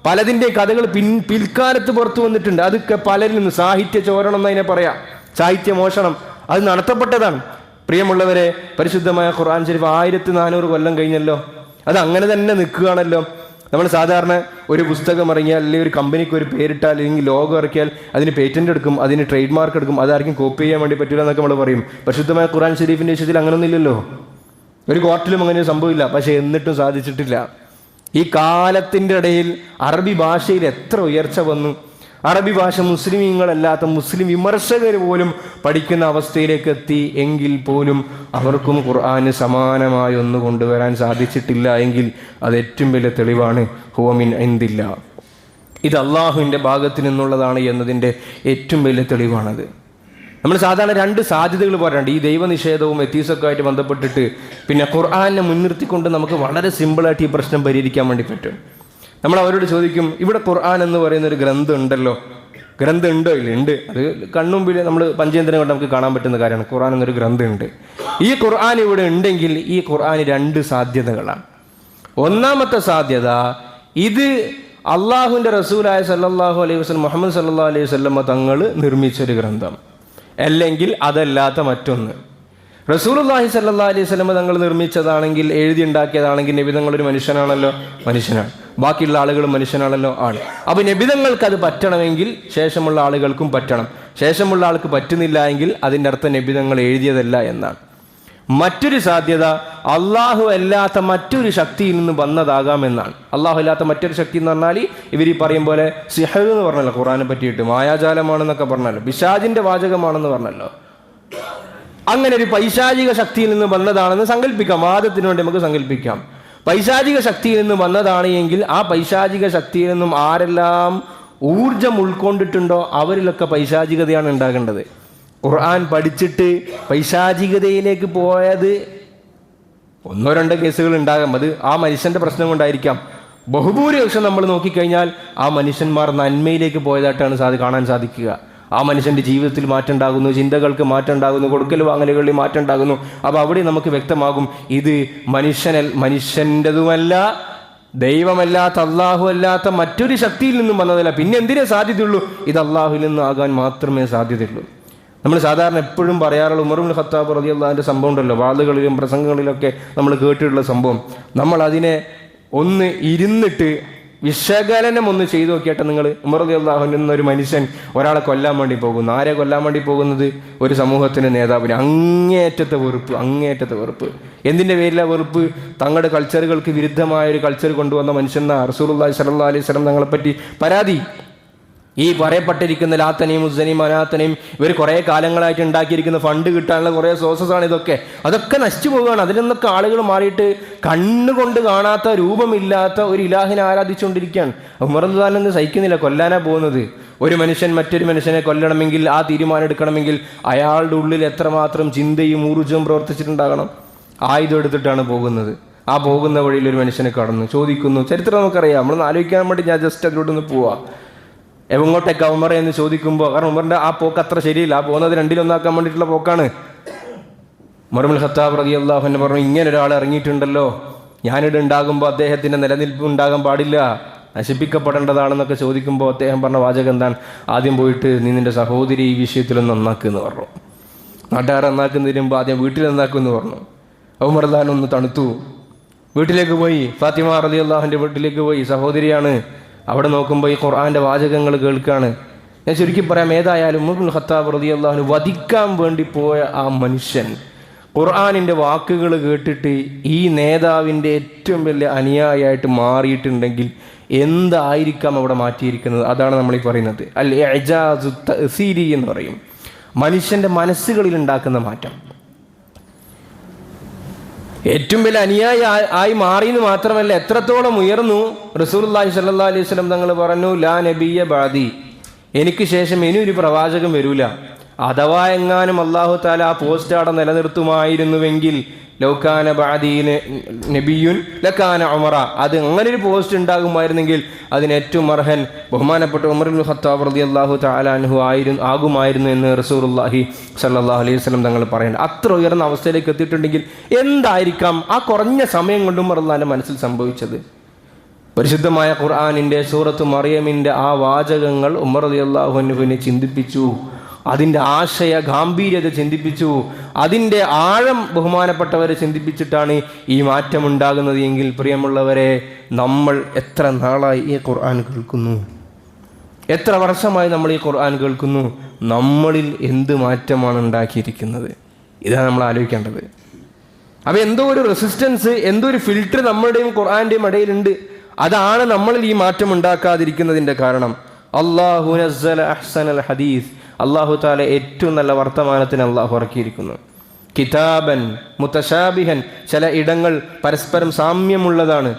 പലതിൻ്റെ കഥകൾ പിൽക്കാലത്ത് പുറത്തു വന്നിട്ടുണ്ട്. അതൊക്കെ പലരിൽ നിന്ന് സാഹിത്യ ചോരണം എന്നതിനെ പറയാം, സാഹിത്യ മോഷണം, അത് നടത്തപ്പെട്ടതാണ്. പ്രിയമുള്ളവരെ, പരിശുദ്ധമായ ഖുർആൻ ശരീഫ് 1400 കൊല്ലം കഴിഞ്ഞല്ലോ, അത് അങ്ങനെ തന്നെ നിൽക്കുകയാണല്ലോ. നമ്മൾ സാധാരണ ഒരു പുസ്തകം ഇറങ്ങിയാൽ അല്ലെങ്കിൽ ഒരു കമ്പനിക്ക് ഒരു പേരിട്ടാൽ അല്ലെങ്കിൽ ലോഗോ ഇറക്കിയാൽ അതിന് പേറ്റന്റ് എടുക്കും, അതിന് ട്രേഡ് മാർക്ക് എടുക്കും, അതാർക്കും കോപ്പി ചെയ്യാൻ വേണ്ടി പറ്റില്ല എന്നൊക്കെ നമ്മൾ പറയും. പരിശുദ്ധമായ ഖുർആൻ ശരീഫിൻ്റെ വിഷയത്തിൽ അങ്ങനെയൊന്നും ഇല്ലല്ലോ. ഒരു കോർട്ടിലും അങ്ങനെ ഒരു സംഭവമില്ല. പക്ഷേ എന്നിട്ടും സാധിച്ചിട്ടില്ല. ഈ കാലത്തിൻ്റെ ഇടയിൽ അറബി ഭാഷയിൽ എത്ര ഉയർച്ച വന്നു. അറബി ഭാഷ മുസ്ലിമീങ്ങളല്ലാത്ത മുസ്ലിം വിമർശകർ പോലും പഠിക്കുന്ന അവസ്ഥയിലേക്ക് എത്തി. എങ്കിൽ പോലും അവർക്കും ഖുർആന് സമാനമായി ഒന്ന് കൊണ്ടുവരാൻ സാധിച്ചിട്ടില്ല എങ്കിൽ അത് ഏറ്റവും വലിയ തെളിവാണ്. ഹുവ മിൻ ഇൻദില്ലാ, ഇത് അള്ളാഹുവിൻ്റെ ഭാഗത്ത് നിന്നുള്ളതാണ് എന്നതിൻ്റെ ഏറ്റവും വലിയ തെളിവാണത്. നമ്മൾ സാധാരണ 2 സാധ്യതകൾ പറയാറുണ്ട്. ഈ ദൈവനിഷേധവും എത്തീസൊക്കെ ആയിട്ട് ബന്ധപ്പെട്ടിട്ട് പിന്നെ ഖുർആനെ മുൻനിർത്തിക്കൊണ്ട് നമുക്ക് വളരെ സിമ്പിളായിട്ട് ഈ പ്രശ്നം പരിഹരിക്കാൻ വേണ്ടി പറ്റും. നമ്മൾ അവരോട് ചോദിക്കും, ഇവിടെ ഖുർആൻ എന്ന് പറയുന്ന ഒരു ഗ്രന്ഥം ഉണ്ടല്ലോ, ഗ്രന്ഥം ഉണ്ടോ? ഇല്ല, ഉണ്ട്. അത് കണ്ണുമ്പിൽ നമ്മൾ പഞ്ചേന്ദ്രം കൊണ്ട് നമുക്ക് കാണാൻ പറ്റുന്ന കാര്യമാണ്. ഖുർആൻ എന്നൊരു ഗ്രന്ഥം ഉണ്ട്. ഈ ഖുർആൻ ഇവിടെ ഉണ്ടെങ്കിൽ ഈ ഖുർആന് 2 സാധ്യതകളാണ്. ഒന്നാമത്തെ സാധ്യത, ഇത് അള്ളാഹുവിൻ്റെ റസൂലായ സല്ലല്ലാഹു അലൈഹി വസല്ലം മുഹമ്മദ് സല്ലല്ലാഹു അലൈഹി വസല്ലം തങ്ങൾ നിർമ്മിച്ചൊരു ഗ്രന്ഥം. അല്ലെങ്കിൽ അതല്ലാത്ത മറ്റൊന്ന്. റസൂലുള്ളാഹി സ്വല്ലല്ലാഹി അലൈഹി വസല്ലം തങ്ങൾ നിർമ്മിച്ചതാണെങ്കിൽ, എഴുതി ഉണ്ടാക്കിയതാണെങ്കിൽ, നബി തങ്ങൾ ഒരു മനുഷ്യനാണല്ലോ, മനുഷ്യനാണ്. ബാക്കിയുള്ള ആളുകളും മനുഷ്യനാണല്ലോ, ആണ്. അപ്പോൾ നബി തങ്ങൾക്ക് അത് പറ്റണമെങ്കിൽ ശേഷമുള്ള ആളുകൾക്കും പറ്റണം. ശേഷമുള്ള ആൾക്ക് പറ്റുന്നില്ല എങ്കിൽ അതിൻ്റെ അർത്ഥം നബി തങ്ങൾ എഴുതിയതല്ല എന്നാണ്. മറ്റൊരു സാധ്യത അള്ളാഹു അല്ലാത്ത മറ്റൊരു ശക്തിയിൽ നിന്ന് വന്നതാകാമെന്നാണ്. അള്ളാഹു അല്ലാത്ത മറ്റൊരു ശക്തി എന്ന് പറഞ്ഞാൽ ഇവർ ഈ പറയും പോലെ സിഹർ എന്ന് പറഞ്ഞല്ലോ, ഖുർആനെ പറ്റിയിട്ട് മായാജാലമാണെന്നൊക്കെ പറഞ്ഞല്ലോ, പിശാചിന്റെ വാചകമാണെന്ന് പറഞ്ഞല്ലോ. അങ്ങനെ ഒരു പൈശാചിക ശക്തിയിൽ നിന്ന് വന്നതാണെന്ന് സങ്കല്പിക്കാം, വാദത്തിന് വേണ്ടി നമുക്ക് സങ്കല്പിക്കാം. പൈശാചിക ശക്തിയിൽ നിന്ന് വന്നതാണ് എങ്കിൽ ആ പൈശാചിക ശക്തിയിൽ നിന്നും ആരെല്ലാം ഊർജം ഉൾക്കൊണ്ടിട്ടുണ്ടോ അവരിലൊക്കെ പൈശാചികതയാണ് ഉണ്ടാകേണ്ടത്. ഖുർആൻ പഠിച്ചിട്ട് പൈശാചികതയിലേക്ക് പോയത് 1-2 കേസുകൾ ഉണ്ടാകാം. അത് ആ മനുഷ്യന്റെ പ്രശ്നം കൊണ്ടായിരിക്കാം. ബഹുഭൂരിപക്ഷം നമ്മൾ നോക്കിക്കഴിഞ്ഞാൽ ആ മനുഷ്യന്മാർ നന്മയിലേക്ക് പോയതായിട്ടാണ് കാണാൻ സാധിക്കുക. ആ മനുഷ്യന്റെ ജീവിതത്തിൽ മാറ്റം ഉണ്ടാകുന്നു, ചിന്തകൾക്ക് മാറ്റം ഉണ്ടാകുന്നു, കൊടുക്കൽ വാങ്ങലുകളിൽ മാറ്റം ഉണ്ടാകുന്നു. അപ്പോൾ അവിടെ നമുക്ക് വ്യക്തമാകും ഇത് മനുഷ്യൻ്റെതുമല്ല, ദൈവമല്ലാത്ത അള്ളാഹു അല്ലാത്ത മറ്റൊരു ശക്തിയിൽ നിന്നും വന്നതല്ല. പിന്നെ എന്തിനേ സാധ്യതയുള്ളൂ? ഇത് അള്ളാഹുവിൽ നിന്ന് ആകാൻ മാത്രമേ സാധ്യതയുള്ളൂ. നമ്മൾ സാധാരണ എപ്പോഴും പറയാറുള്ള ഉമർ ഇബ്നു ഖത്താബ് റളിയല്ലാഹുവിന്റെ സംഭവം ഉണ്ടല്ലോ, വാദുകളിലും പ്രസംഗങ്ങളിലൊക്കെ നമ്മൾ കേട്ടിട്ടുള്ള സംഭവം. നമ്മൾ അതിനെ ഒന്ന് ഇരുന്നിട്ട് വിശകലനം ഒന്ന് ചെയ്തു നോക്കിയിട്ട് നിങ്ങൾ, ഉമർ റളിയല്ലാഹു അൻഹു എന്നൊരു മനുഷ്യൻ ഒരാളെ കൊല്ലാൻ വേണ്ടി പോകുന്നു. ആരെ കൊല്ലാൻ വേണ്ടി പോകുന്നത്? ഒരു സമൂഹത്തിന്റെ നേതാവിന്. അങ്ങേയറ്റത്തെ വെറുപ്പ്. എന്തിന്റെ പേരിലാണ് വെറുപ്പ്? തങ്ങളുടെ കൾച്ചറുകൾക്ക് വിരുദ്ധമായ ഒരു കൾച്ചർ കൊണ്ടുവന്ന മനുഷ്യൻ റസൂലുള്ളാഹി സ്വല്ലല്ലാഹു അലൈഹി വസല്ലം തങ്ങളെപ്പറ്റി പരാതി. ഈ പറയപ്പെട്ടിരിക്കുന്ന ലാത്തനെയും ഉസ്സനെയും മനാത്തനെയും ഇവർ കുറേ കാലങ്ങളായിട്ട് ഉണ്ടാക്കിയിരിക്കുന്ന ഫണ്ട് കിട്ടാനുള്ള കുറേ സോഴ്സസാണ് ഇതൊക്കെ. അതൊക്കെ നശിച്ചു പോവുകയാണ്. അതിൽ നിന്നൊക്കെ ആളുകൾ മാറിയിട്ട് കണ്ണുകൊണ്ട് കാണാത്ത, രൂപമില്ലാത്ത ഒരു ഇലാഹിനെ ആരാധിച്ചുകൊണ്ടിരിക്കുകയാണ്. ഉമർ റളിയല്ലാഹു അൻഹു സഹിക്കുന്നില്ല, കൊല്ലാനാ പോകുന്നത്. ഒരു മനുഷ്യൻ മറ്റൊരു മനുഷ്യനെ കൊല്ലണമെങ്കിൽ, ആ തീരുമാനം എടുക്കണമെങ്കിൽ അയാളുടെ ഉള്ളിൽ എത്രമാത്രം ചിന്തയും ഊർജ്ജവും പ്രവർത്തിച്ചിട്ടുണ്ടാകണം. ആയുധം എടുത്തിട്ടാണ് പോകുന്നത്. ആ പോകുന്ന വഴിയിൽ ഒരു മനുഷ്യനെ കടന്നു ചോദിക്കുന്നു. ചരിത്രം നമുക്കറിയാം, നമ്മളൊന്ന് ആലോചിക്കാൻ വേണ്ടി ഞാൻ ജസ്റ്റ് അതിലോട്ടൊന്ന് പോവാം. എങ്ങോട്ടേക്കാ ഉമർ എന്ന് ചോദിക്കുമ്പോൾ, കാരണം ഉമറിന്റെ ആ പോക്ക് അത്ര ശരിയില്ല, ആ പോകുന്നത് 2-1 വേണ്ടിയിട്ടുള്ള പോക്കാണ്. ഉമർ ഇബ്നുൽ ഖത്താബ് റളിയല്ലാഹു അൻഹു പറഞ്ഞു, ഇങ്ങനെ ഒരാൾ ഇറങ്ങിയിട്ടുണ്ടല്ലോ, ഞാനിവിടെ ഉണ്ടാകുമ്പോൾ അദ്ദേഹത്തിന്റെ നിലനിൽപ്പ് ഉണ്ടാകാൻ പാടില്ല, നശിപ്പിക്കപ്പെടേണ്ടതാണെന്നൊക്കെ ചോദിക്കുമ്പോൾ അദ്ദേഹം പറഞ്ഞ വാചകം എന്താണ്? ആദ്യം പോയിട്ട് നീ നിന്റെ സഹോദരി ഈ വിഷയത്തിലൊന്ന് നന്നാക്കുമെന്ന് പറഞ്ഞു. നാട്ടുകാരെ നന്നാക്കുന്നതിന് മുമ്പ് ആദ്യം വീട്ടിൽ നന്നാക്കുമെന്ന് പറഞ്ഞു. ഉമർ റളിയല്ലാഹു അൻഹു ഒന്ന് തണുത്തു. വീട്ടിലേക്ക് പോയി, ഫാത്തിമ റളിയല്ലാഹുവിന്റെ വീട്ടിലേക്ക് പോയി. സഹോദരിയാണ്. അവിടെ നോക്കുമ്പോൾ ഈ ഖുർആന്റെ വാചകങ്ങൾ കേൾക്കാണ്. ഞാൻ ചുരുക്കി പറയാം, ഏതായാലും ഉമർ ഇബ്നുൽ ഖത്താബ് റളിയല്ലാഹു അൻഹു വധിക്കാൻ വേണ്ടി പോയ ആ മനുഷ്യൻ ഖുർആനിന്റെ വാക്കുകൾ കേട്ടിട്ട് ഈ നേതാവിൻ്റെ ഏറ്റവും വലിയ അനുയായിയായിട്ട് മാറിയിട്ടുണ്ടെങ്കിൽ എന്തായിരിക്കാം അവിടെ മാറ്റിയിരിക്കുന്നത്? അതാണ് നമ്മളീ പറയുന്നത് അൽ ഇഅ്ജാസു തഅ്സീരി എന്ന് പറയും. മനുഷ്യന്റെ മനസ്സുകളിൽ ഉണ്ടാക്കുന്ന മാറ്റം. ഏറ്റവും വലിയ അനുയായി ആയി മാറിയെന്ന് മാത്രമല്ല, എത്രത്തോളം ഉയർന്നു. റസൂലുള്ളാഹി സ്വല്ലല്ലാഹു അലൈഹി വസല്ലം തങ്ങൾ പറഞ്ഞു, ലാ നബിയ്യ ബഅദി, എനിക്ക് ശേഷം ഇനി ഒരു പ്രവാചകൻ വരൂല. അഥവാ എങ്ങാനും അല്ലാഹു തആല ആ പോസ്റ്റ് അവിടെ നിലനിർത്തുമായിരുന്നുവെങ്കിൽ ലൗകാന ബഅദി നബിയുൻ ലകാന ഉമറ, അത് അങ്ങനെ ഒരു പോസ്റ്റ് ഉണ്ടാകുമായിരുന്നെങ്കിൽ അതിന് ഏറ്റവും അർഹൻ ബഹുമാനപ്പെട്ട ഉമർ ഇബ്നുൽ ഖത്താബ് റളിയല്ലാഹു തആല അൻഹു ആകുമായിരുന്നു എന്ന് റസൂലുള്ളാഹി സ്വല്ലല്ലാഹു അലൈഹി വസല്ലം തങ്ങൾ പറയുന്നത്. അത്ര ഉയർന്ന അവസ്ഥയിലേക്ക് എത്തിയിട്ടുണ്ടെങ്കിൽ എന്തായിരിക്കാം ആ കുറഞ്ഞ സമയം കൊണ്ട് ഉമർ റളിയല്ലാഹുവിന്റെ മനസ്സിൽ സംഭവിച്ചത്? പരിശുദ്ധമായ ഖുർആനിന്റെ സൂറത്ത് മറിയമിന്റെ ആ വാചകങ്ങൾ ഉമർ റളിയല്ലാഹു അൻഹുവിനെ ചിന്തിപ്പിച്ചു. അതിൻ്റെ ആശയ ഗാംഭീര്യത ചിന്തിപ്പിച്ചു. അതിൻ്റെ ആഴം ബഹുമാനപ്പെട്ടവരെ ചിന്തിപ്പിച്ചിട്ടാണ് ഈ മാറ്റമുണ്ടാകുന്നത് എങ്കിൽ പ്രിയമുള്ളവരെ, നമ്മൾ എത്ര നാളായി ഈ ഖുർആൻ കേൾക്കുന്നു, എത്ര വർഷമായി നമ്മൾ ഈ ഖുർആൻ കേൾക്കുന്നു, നമ്മളിൽ എന്ത് മാറ്റമാണ് ഉണ്ടാക്കിയിരിക്കുന്നത്? ഇതാണ് നമ്മൾ ആലോചിക്കേണ്ടത്. അപ്പോൾ എന്തോ ഒരു റെസിസ്റ്റൻസ്, എന്തോ ഒരു ഫിൽട്ടർ നമ്മളുടെയും ഖുർആൻ്റെയും ഇടയിലുണ്ട്. അതാണ് നമ്മളിൽ ഈ മാറ്റം ഉണ്ടാക്കാതിരിക്കുന്നതിൻ്റെ കാരണം. അല്ലാഹു നസ്സല അഹ്സനൽ ഹദീസ്, അല്ലാഹു തആല ഏറ്റവും നല്ല വർത്തമാനത്തിന് അല്ലാഹു ഇറക്കിയിരിക്കുന്നു. കിതാബൻ മുതശാബിഹൻ, ചില ഇടങ്ങൾ പരസ്പരം സാമ്യമുള്ളതാണ്,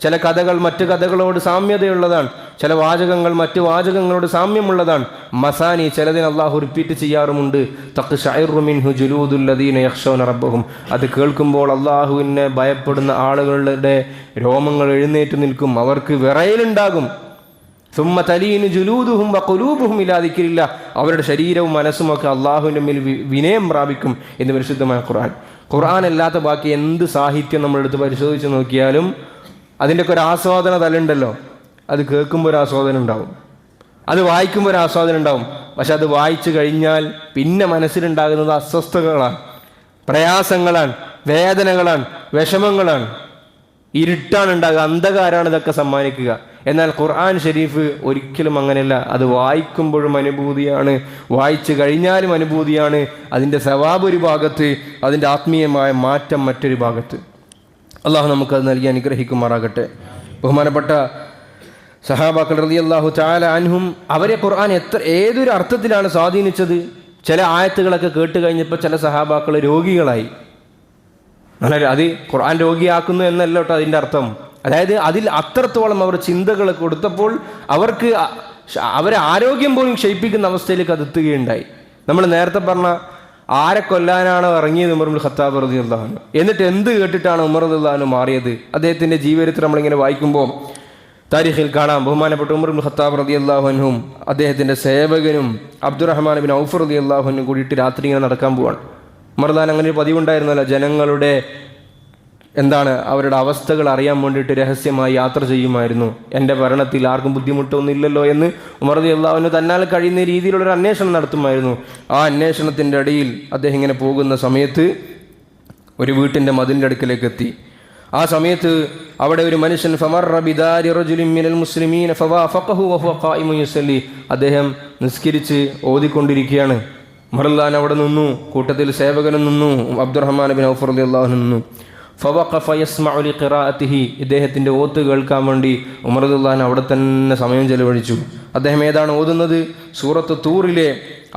ചില കഥകൾ മറ്റു കഥകളോട് സാമ്യതയുള്ളതാണ്, ചില വാചകങ്ങൾ മറ്റു വാചകങ്ങളോട് സാമ്യമുള്ളതാണ്. മസാനി, ചിലതിന് അല്ലാഹു റിപ്പീറ്റ് ചെയ്യാറുമുണ്ട്. തഖ്ശഇറു മിൻഹു ജുലൂദുൽ ലദീന യഖ്ശൗന റബ്ബഹും, അത് കേൾക്കുമ്പോൾ അല്ലാഹുവിനെ ഭയപ്പെടുന്ന ആളുകളുടെ രോമങ്ങൾ എഴുന്നേറ്റ് നിൽക്കും, അവർക്ക് വിറയലുണ്ടാകും. സുമ്മ തലീനു ജുലൂദുഹും വഖുലൂബുഹും ഇലാ ദിക്രില്ലാ, അവരുടെ ശരീരവും മനസ്സുമൊക്കെ അള്ളാഹുവിൻ്റെ മേൽ വിനയം പ്രാപിക്കും എന്ന് പരിശുദ്ധമായ ഖുർആൻ. ഖുർആൻ അല്ലാത്ത ബാക്കി എന്ത് സാഹിത്യം നമ്മളെടുത്ത് പരിശോധിച്ച് നോക്കിയാലും അതിൻ്റെയൊക്കെ ഒരു ആസ്വാദന തലമുണ്ടല്ലോ. അത് കേൾക്കുമ്പോൾ ഒരു ആസ്വാദനം ഉണ്ടാവും, അത് വായിക്കുമ്പോൾ ഒരു ആസ്വാദനം ഉണ്ടാവും. പക്ഷെ അത് വായിച്ചു കഴിഞ്ഞാൽ പിന്നെ മനസ്സിലുണ്ടാകുന്നത് അസ്വസ്ഥതകളാണ്, പ്രയാസങ്ങളാണ്, വേദനകളാണ്, വിഷമങ്ങളാണ്, ഇരുട്ടാണ് ഉണ്ടാകുക, അന്ധകാരാണ് ഇതൊക്കെ സമ്മാനിക്കുക. എന്നാൽ ഖുർആൻ ഷരീഫ് ഒരിക്കലും അങ്ങനെയല്ല. അത് വായിക്കുമ്പോഴും അനുഭൂതിയാണ്, വായിച്ചു കഴിഞ്ഞാലും അനുഭൂതിയാണ്. അതിൻ്റെ സവാബ് ഒരു ഭാഗത്ത്, അതിൻ്റെ ആത്മീയമായ മാറ്റം മറ്റൊരു ഭാഗത്ത്. അള്ളാഹു നമുക്കത് നൽകി അനുഗ്രഹിക്കുമാറാകട്ടെ. ബഹുമാനപ്പെട്ട സഹാബാക്കൾ റളിയല്ലാഹു തആല അൻഹും അവരെ ഖുർആൻ ഏതൊരു അർത്ഥത്തിലാണ് സ്വാധീനിച്ചത്. ചില ആയത്തുകളൊക്കെ കേട്ട് കഴിഞ്ഞപ്പോൾ ചില സഹാബാക്കൾ രോഗികളായി. അത് ഖുർആൻ രോഗിയാക്കുന്നു എന്നല്ല കേട്ടോ അതിൻ്റെ അർത്ഥം. അതായത് അതിൽ അത്രത്തോളം അവർ ചിന്തകൾ കൊടുത്തപ്പോൾ അവരെ ആരോഗ്യം പോലും ക്ഷയിപ്പിക്കുന്ന അവസ്ഥയിലേക്ക് അത് എത്തുകയുണ്ടായി. നമ്മൾ നേരത്തെ പറഞ്ഞ ആരെ കൊല്ലാനാണ് ഇറങ്ങിയത് ഉമർ ഇബ്നുൽ ഖത്താബ് റളിയല്ലാഹു അൻഹു, എന്നിട്ട് എന്ത് കേട്ടിട്ടാണ് ഉമർ റളിയല്ലാഹു അൻഹു മാറിയത്? അദ്ദേഹത്തിൻ്റെ ജീവചരിത്രം നമ്മളിങ്ങനെ വായിക്കുമ്പോൾ താരിഖിൽ കാണാം. ബഹുമാനപ്പെട്ട ഉമർ ഇബ്നുൽ ഖത്താബ് റളിയല്ലാഹു അൻഹും അദ്ദേഹത്തിൻ്റെ സേവകനും അബ്ദുറഹ്മാൻ ബിൻ ഔഫ് റളിയല്ലാഹു അൻഹു കൂടിയിട്ട് രാത്രി ഇങ്ങനെ നടക്കാൻ പോവാണ്. ഉമർ റളിയല്ലാഹു അങ്ങനെ ഒരു പതിവുണ്ടായിരുന്നല്ലോ, ജനങ്ങളുടെ അവരുടെ അവസ്ഥകൾ അറിയാൻ വേണ്ടിയിട്ട് രഹസ്യമായി യാത്ര ചെയ്യുമായിരുന്നു. എൻ്റെ ഭരണത്തിൽ ആർക്കും ബുദ്ധിമുട്ടൊന്നും ഇല്ലല്ലോ എന്ന് ഉമർ റളിയല്ലാഹു അൻഹു തന്നാൽ കഴിയുന്ന രീതിയിലുള്ളൊരു അന്വേഷണം നടത്തുമായിരുന്നു. ആ അന്വേഷണത്തിൻ്റെ ഇടയിൽ അദ്ദേഹം ഇങ്ങനെ പോകുന്ന സമയത്ത് ഒരു വീട്ടിൻ്റെ മതിലിൻ്റെ അടുക്കലേക്ക് എത്തി. ആ സമയത്ത് അവിടെ ഒരു മനുഷ്യൻ അദ്ദേഹം നിസ്കരിച്ച് ഓതിക്കൊണ്ടിരിക്കുകയാണ്. ഉമർ റളിയല്ലാഹു അൻഹു അവിടെ നിന്നു, കൂട്ടത്തിൽ സേവകനും നിന്നു, അബ്ദുറഹ്മാൻ ബിൻ ഔഫ് റളിയല്ലാഹു അൻഹു നിന്നു. ഇദ്ദേഹത്തിൻ്റെ ഓത്ത് കേൾക്കാൻ വേണ്ടി ഉമർ റളിയല്ലാഹു അൻഹു അവിടെ തന്നെ സമയം ചെലവഴിച്ചു. അദ്ദേഹം ഏതാണ് ഓതുന്നത്? സൂറത്ത് തൂറിലെ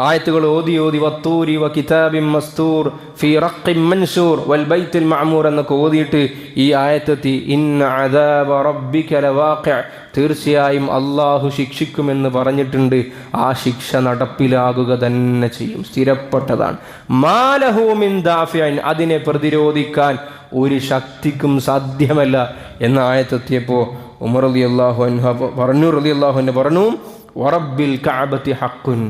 ആയത്തുകൾ ഓതി വത്തൂരി വ കിതാബിൻ മസ്തൂർ ഫീ റഖ്ഖിൻ മൻശൂർ വൽ ബൈത്തുൽ മഅമൂർ എന്നൊക്കെ ഓതിയിട്ട് ഈ ആയത്തെത്തി ഇന്ന അദാബ റബ്ബിക ലവാഖിഅ, തീർച്ചയായും അള്ളാഹു ശിക്ഷിക്കുമെന്ന് പറഞ്ഞിട്ടുണ്ട്. ആ ശിക്ഷ നടപ്പിലാകുക തന്നെ ചെയ്യും, സ്ഥിരപ്പെട്ടതാണ്. മാലഹു മിൻ ദാഫിഅൻ, അതിനെ പ്രതിരോധിക്കാൻ ഒരു ശക്തിക്കും സാധ്യമല്ല എന്ന ആയത്തെത്തിയപ്പോൾ ഉമർ റളിയല്ലാഹു അൻഹു പറഞ്ഞു വറബ്ബിൽ കഅബത്തി ഹഖ്കുൻ,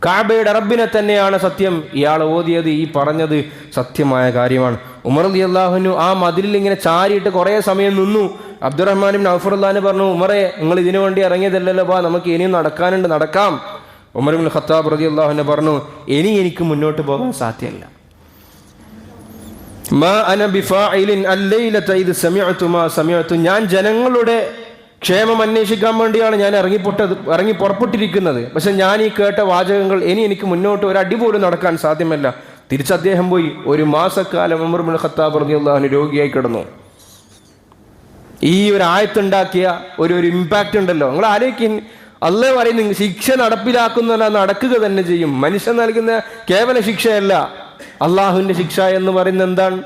കഅബയുടെ റബ്ബിനെ തന്നെയാണ് സത്യം. ഇയാൾ ഓതിയത്, ഈ പറഞ്ഞത് സത്യമായ കാര്യമാണ്. ഉമർ റളിയല്ലാഹു അൻഹു ആ മതിലിൽ ഇങ്ങനെ ചാരിയിട്ട് കുറേ സമയം നിന്നു. അബ്ദുറഹ്മാൻ ബിൻ ഔഫ് റളിയല്ലാഹു അൻഹു പറഞ്ഞു, ഉമറെ നിങ്ങൾ ഇതിനു വേണ്ടി ഇറങ്ങിയതല്ലല്ലോ, നമുക്ക് ഇനിയും നടക്കാനുണ്ട്, നടക്കാം. ഉമർ ഇബ്നുൽ ഖത്താബ് റളിയല്ലാഹു അൻഹു പറഞ്ഞു, എനിക്ക് മുന്നോട്ട് പോകാൻ സാധ്യമല്ല. ഞാൻ ജനങ്ങളുടെ ക്ഷേമം അന്വേഷിക്കാൻ വേണ്ടിയാണ് ഞാൻ ഇറങ്ങി പുറപ്പെട്ടിരിക്കുന്നത്. പക്ഷെ ഞാൻ ഈ കേട്ട വാചകങ്ങൾ എനിക്ക് മുന്നോട്ട് ഒരു അടി പോലും നടക്കാൻ സാധ്യമല്ല. തിരിച്ച് അദ്ദേഹം പോയി. ഒരു മാസക്കാലം ഉമർ ഇബ്നുൽ ഖത്താബ് റളിയല്ലാഹു അൻഹു രോഗിയായി കിടന്നു. ഈ ഒരു ആയത്തുണ്ടാക്കിയ ഒരു ഇമ്പാക്റ്റ് ഉണ്ടല്ലോ, നിങ്ങൾ ആലോചിക്കും. അല്ലാഹു പറയുന്നു ശിക്ഷ നടപ്പിലാക്കുന്ന നടക്കുക തന്നെ ചെയ്യും. മനുഷ്യൻ നൽകുന്ന കേവല ശിക്ഷയല്ല, അള്ളാഹുവിൻ്റെ ശിക്ഷ എന്ന് പറയുന്നത് എന്താണ്?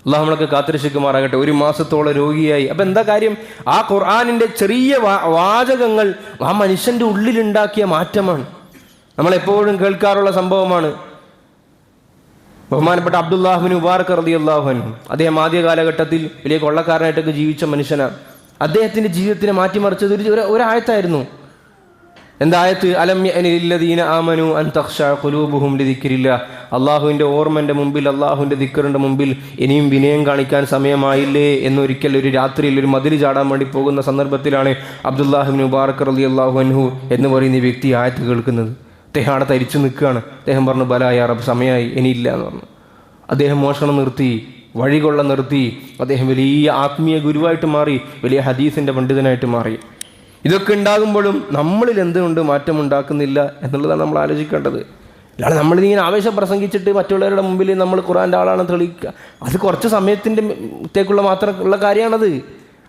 അള്ളാഹു നമ്മളൊക്കെ കാത്തിരക്ഷിക്കുമാറാകട്ടെ. ഒരു മാസത്തോളം രോഗിയായി. അപ്പം എന്താ കാര്യം? ആ ഖുർആനിൻ്റെ ചെറിയ വാചകങ്ങൾ ആ മനുഷ്യൻ്റെ ഉള്ളിലുണ്ടാക്കിയ മാറ്റമാണ്. നമ്മളെപ്പോഴും കേൾക്കാറുള്ള സംഭവമാണ്. ബഹുമാനപ്പെട്ട അബ്ദുല്ലാഹ് ബിൻ മുബാറക് റളിയല്ലാഹു അൻഹു, അദ്ദേഹം ആദ്യ കാലഘട്ടത്തിൽ വലിയ കൊള്ളക്കാരനായിട്ടൊക്കെ ജീവിച്ച മനുഷ്യനാണ്. അദ്ദേഹത്തിൻ്റെ ജീവിതത്തിനെ മാറ്റിമറിച്ചത് ഒരു ആയത്തായിരുന്നു. എന്തായത്ത്? അലം യഅനില്ലദീന ആമനു അൻ തഖ്ശഅ ഖുലൂബുഹും ലിദിക്രില്ലാഹ്, അള്ളാഹുവിൻ്റെ ഓർമ്മൻ്റെ മുമ്പിൽ, അള്ളാഹുവിൻ്റെ ദിക്റിൻ്റെ മുമ്പിൽ ഇനിയും വിനയം കാണിക്കാൻ സമയമായില്ലേ എന്നൊരിക്കൽ ഒരു രാത്രിയിൽ ഒരു മതിൽ ചാടാൻ വേണ്ടി പോകുന്ന സന്ദർഭത്തിലാണ് അബ്ദുല്ലാഹ് ബിൻ മുബാറക് റളിയല്ലാഹു അൻഹു എന്ന് പറയുന്ന ഈ വ്യക്തി ആയത്ത് കേൾക്കുന്നത്. അദ്ദേഹം അവിടെ തരിച്ചു നിൽക്കുകയാണ്. അദ്ദേഹം പറഞ്ഞു, ബലാ യാ റബ്ബ്, സമയമായി, ഇനിയില്ല എന്ന് പറഞ്ഞു. അദ്ദേഹം മോഷണം നിർത്തി, വഴികൊള്ള നിർത്തി. അദ്ദേഹം വലിയ ആത്മീയ ഗുരുവായിട്ട് മാറി, വലിയ ഹദീസിൻ്റെ പണ്ഡിതനായിട്ട് മാറി. ഇതൊക്കെ ഉണ്ടാകുമ്പോഴും നമ്മളിൽ എന്തുകൊണ്ട് മാറ്റം ഉണ്ടാക്കുന്നില്ല എന്നുള്ളതാണ് നമ്മൾ ആലോചിക്കേണ്ടത്. അല്ലാതെ നമ്മളിങ്ങനെ ആവേശം പ്രസംഗിച്ചിട്ട് മറ്റുള്ളവരുടെ മുമ്പിൽ നമ്മൾ ഖുർആൻ്റെ ആളാണെന്ന് തെളിയിക്കുക, അത് കുറച്ച് സമയത്തിൻ്റെത്തേക്കുള്ള മാത്രമുള്ള കാര്യമാണത്.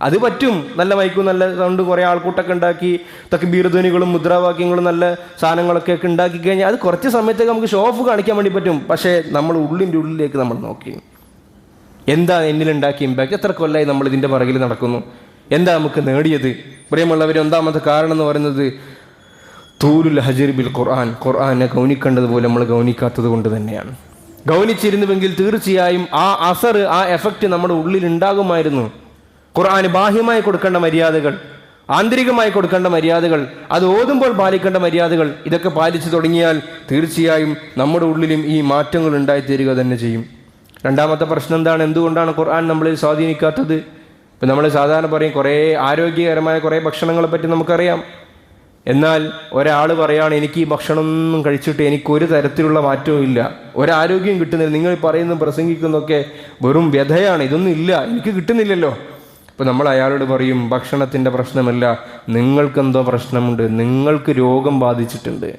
അത് പറ്റും. നല്ല മൈക്കും നല്ല സൗണ്ട് കുറേ ആൾക്കൂട്ടൊക്കെ ഉണ്ടാക്കി തക്ബീർ ധ്വനികളും മുദ്രാവാക്യങ്ങളും നല്ല സാധനങ്ങളൊക്കെ ഉണ്ടാക്കി കഴിഞ്ഞാൽ അത് കുറച്ച് സമയത്തേക്ക് നമുക്ക് ഷോ ഓഫ് കാണിക്കാൻ വേണ്ടി പറ്റും. പക്ഷേ നമ്മൾ ഉള്ളിലേക്ക് നമ്മൾ നോക്കി, എന്താ എന്നിലുണ്ടാക്കിയ ഇമ്പാക്റ്റ്? എത്ര കൊല്ലമായി നമ്മൾ ഇതിൻ്റെ പുറകിൽ നടക്കുന്നു? എന്താ നമുക്ക് നേടിയത്? പ്രിയമുള്ളവർ, ഒന്നാമത്തെ കാരണം എന്ന് പറയുന്നത് തൂലുൽ ഹജർ ബിൽ ഖുർആൻ, ഖുർആനെ ഗൗനിക്കേണ്ടതുപോലെ നമ്മൾ ഗൗനിക്കാത്തത് കൊണ്ട് തന്നെയാണ്. ഗൗനിച്ചിരുന്നുവെങ്കിൽ തീർച്ചയായും ആ അസർ, ആ എഫക്റ്റ് നമ്മുടെ ഉള്ളിൽ ഉണ്ടാകുമായിരുന്നു. ഖുർആന് ബാഹ്യമായി കൊടുക്കേണ്ട മര്യാദകൾ, ആന്തരികമായി കൊടുക്കേണ്ട മര്യാദകൾ, അത് ഓതുമ്പോൾ പാലിക്കേണ്ട മര്യാദകൾ, ഇതൊക്കെ പാലിച്ചു തുടങ്ങിയാൽ തീർച്ചയായും നമ്മുടെ ഉള്ളിലും ഈ മാറ്റങ്ങൾ ഉണ്ടായിത്തീരുക തന്നെ ചെയ്യും. രണ്ടാമത്തെ പ്രശ്നം എന്താണ്? എന്തുകൊണ്ടാണ് ഖുർആൻ നമ്മളിൽ സ്വാധീനിക്കാത്തത്? ഇപ്പം നമ്മൾ സാധാരണ പറയും കുറേ ആരോഗ്യകരമായ കുറേ ഭക്ഷണങ്ങളെ പറ്റി നമുക്കറിയാം. എന്നാൽ ഒരാൾ പറയാണ് എനിക്ക് ഈ ഭക്ഷണമൊന്നും കഴിച്ചിട്ട് എനിക്കൊരു തരത്തിലുള്ള മാറ്റവും ഇല്ല, ഒരാരോഗ്യം കിട്ടുന്നില്ല, നിങ്ങൾ പറയുന്നതും പ്രസംഗിക്കുന്നതൊക്കെ വെറും വ്യഥയാണ്, ഇതൊന്നും ഇല്ല, എനിക്ക് കിട്ടുന്നില്ലല്ലോ. അപ്പോൾ നമ്മൾ അയാളോട് പറയും ഭക്ഷണത്തിൻ്റെ പ്രശ്നമല്ല, നിങ്ങൾക്കെന്തോ പ്രശ്നമുണ്ട്, നിങ്ങൾക്ക് രോഗം ബാധിച്ചിട്ടുണ്ട്.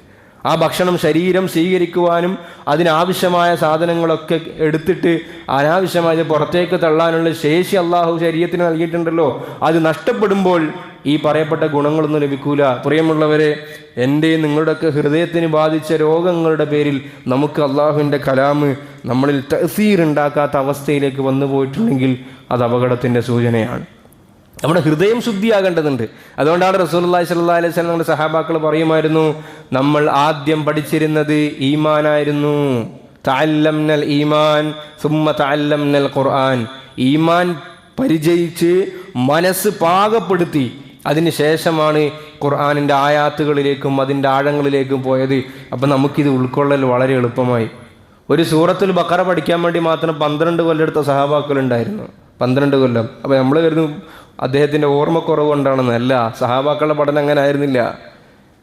ആ ഭക്ഷണം ശരീരം സ്വീകരിക്കുവാനും അതിനാവശ്യമായ സാധനങ്ങളൊക്കെ എടുത്തിട്ട് അനാവശ്യമായത് പുറത്തേക്ക് തള്ളാനുള്ള ശേഷി അള്ളാഹു ശരീരത്തിന് നൽകിയിട്ടുണ്ടല്ലോ, അത് നഷ്ടപ്പെടുമ്പോൾ ഈ പറയപ്പെട്ട ഗുണങ്ങളൊന്നും ലഭിക്കൂല. പ്രിയമുള്ളവരെ, എൻ്റെയും നിങ്ങളുടെയൊക്കെ ഹൃദയത്തിന് ബാധിച്ച രോഗങ്ങളുടെ പേരിൽ നമുക്ക് അള്ളാഹുവിൻ്റെ കലാമ് നമ്മളിൽ തഅ്സീർ ഉണ്ടാക്കാത്ത അവസ്ഥയിലേക്ക് വന്നു പോയിട്ടുണ്ടെങ്കിൽ അത് അപകടത്തിൻ്റെ സൂചനയാണ്. നമ്മുടെ ഹൃദയം ശുദ്ധിയാകേണ്ടതുണ്ട്. അതുകൊണ്ടാണ് റസൂലുള്ളാഹി സ്വല്ലല്ലാഹു അലൈഹി വസല്ലം നമ്മുടെ സഹാബാക്കൾ പറയുമായിരുന്നു, നമ്മൾ ആദ്യം പഠിച്ചിരുന്നത് ഈമാനായിരുന്നു. തഅല്ലംനൽ ഈമാൻ സുമ്മ തഅല്ലംനൽ ഖുർആൻ. ഈമാൻ പരിചയിച്ച് മനസ്സ് പാകപ്പെടുത്തി അതിന് ശേഷമാണ് ഖുർആനിൻ്റെ ആയാത്തുകളിലേക്കും അതിൻ്റെ ആഴങ്ങളിലേക്കും പോയത്. അപ്പം നമുക്കിത് ഉൾക്കൊള്ളൽ വളരെ എളുപ്പമായി. ഒരു സൂറത്തുൽ ബഖറ പഠിക്കാൻ വേണ്ടി മാത്രം 12 കൊല്ലം എടുത്ത സഹാബാക്കളുണ്ടായിരുന്നു. 12 കൊല്ലം. അപ്പോൾ നമ്മൾ കരുതും അദ്ദേഹത്തിൻ്റെ ഓർമ്മക്കുറവ് കൊണ്ടാണെന്ന്. അല്ല, സഹാബാക്കളുടെ പഠനം അങ്ങനെ ആയിരുന്നില്ല.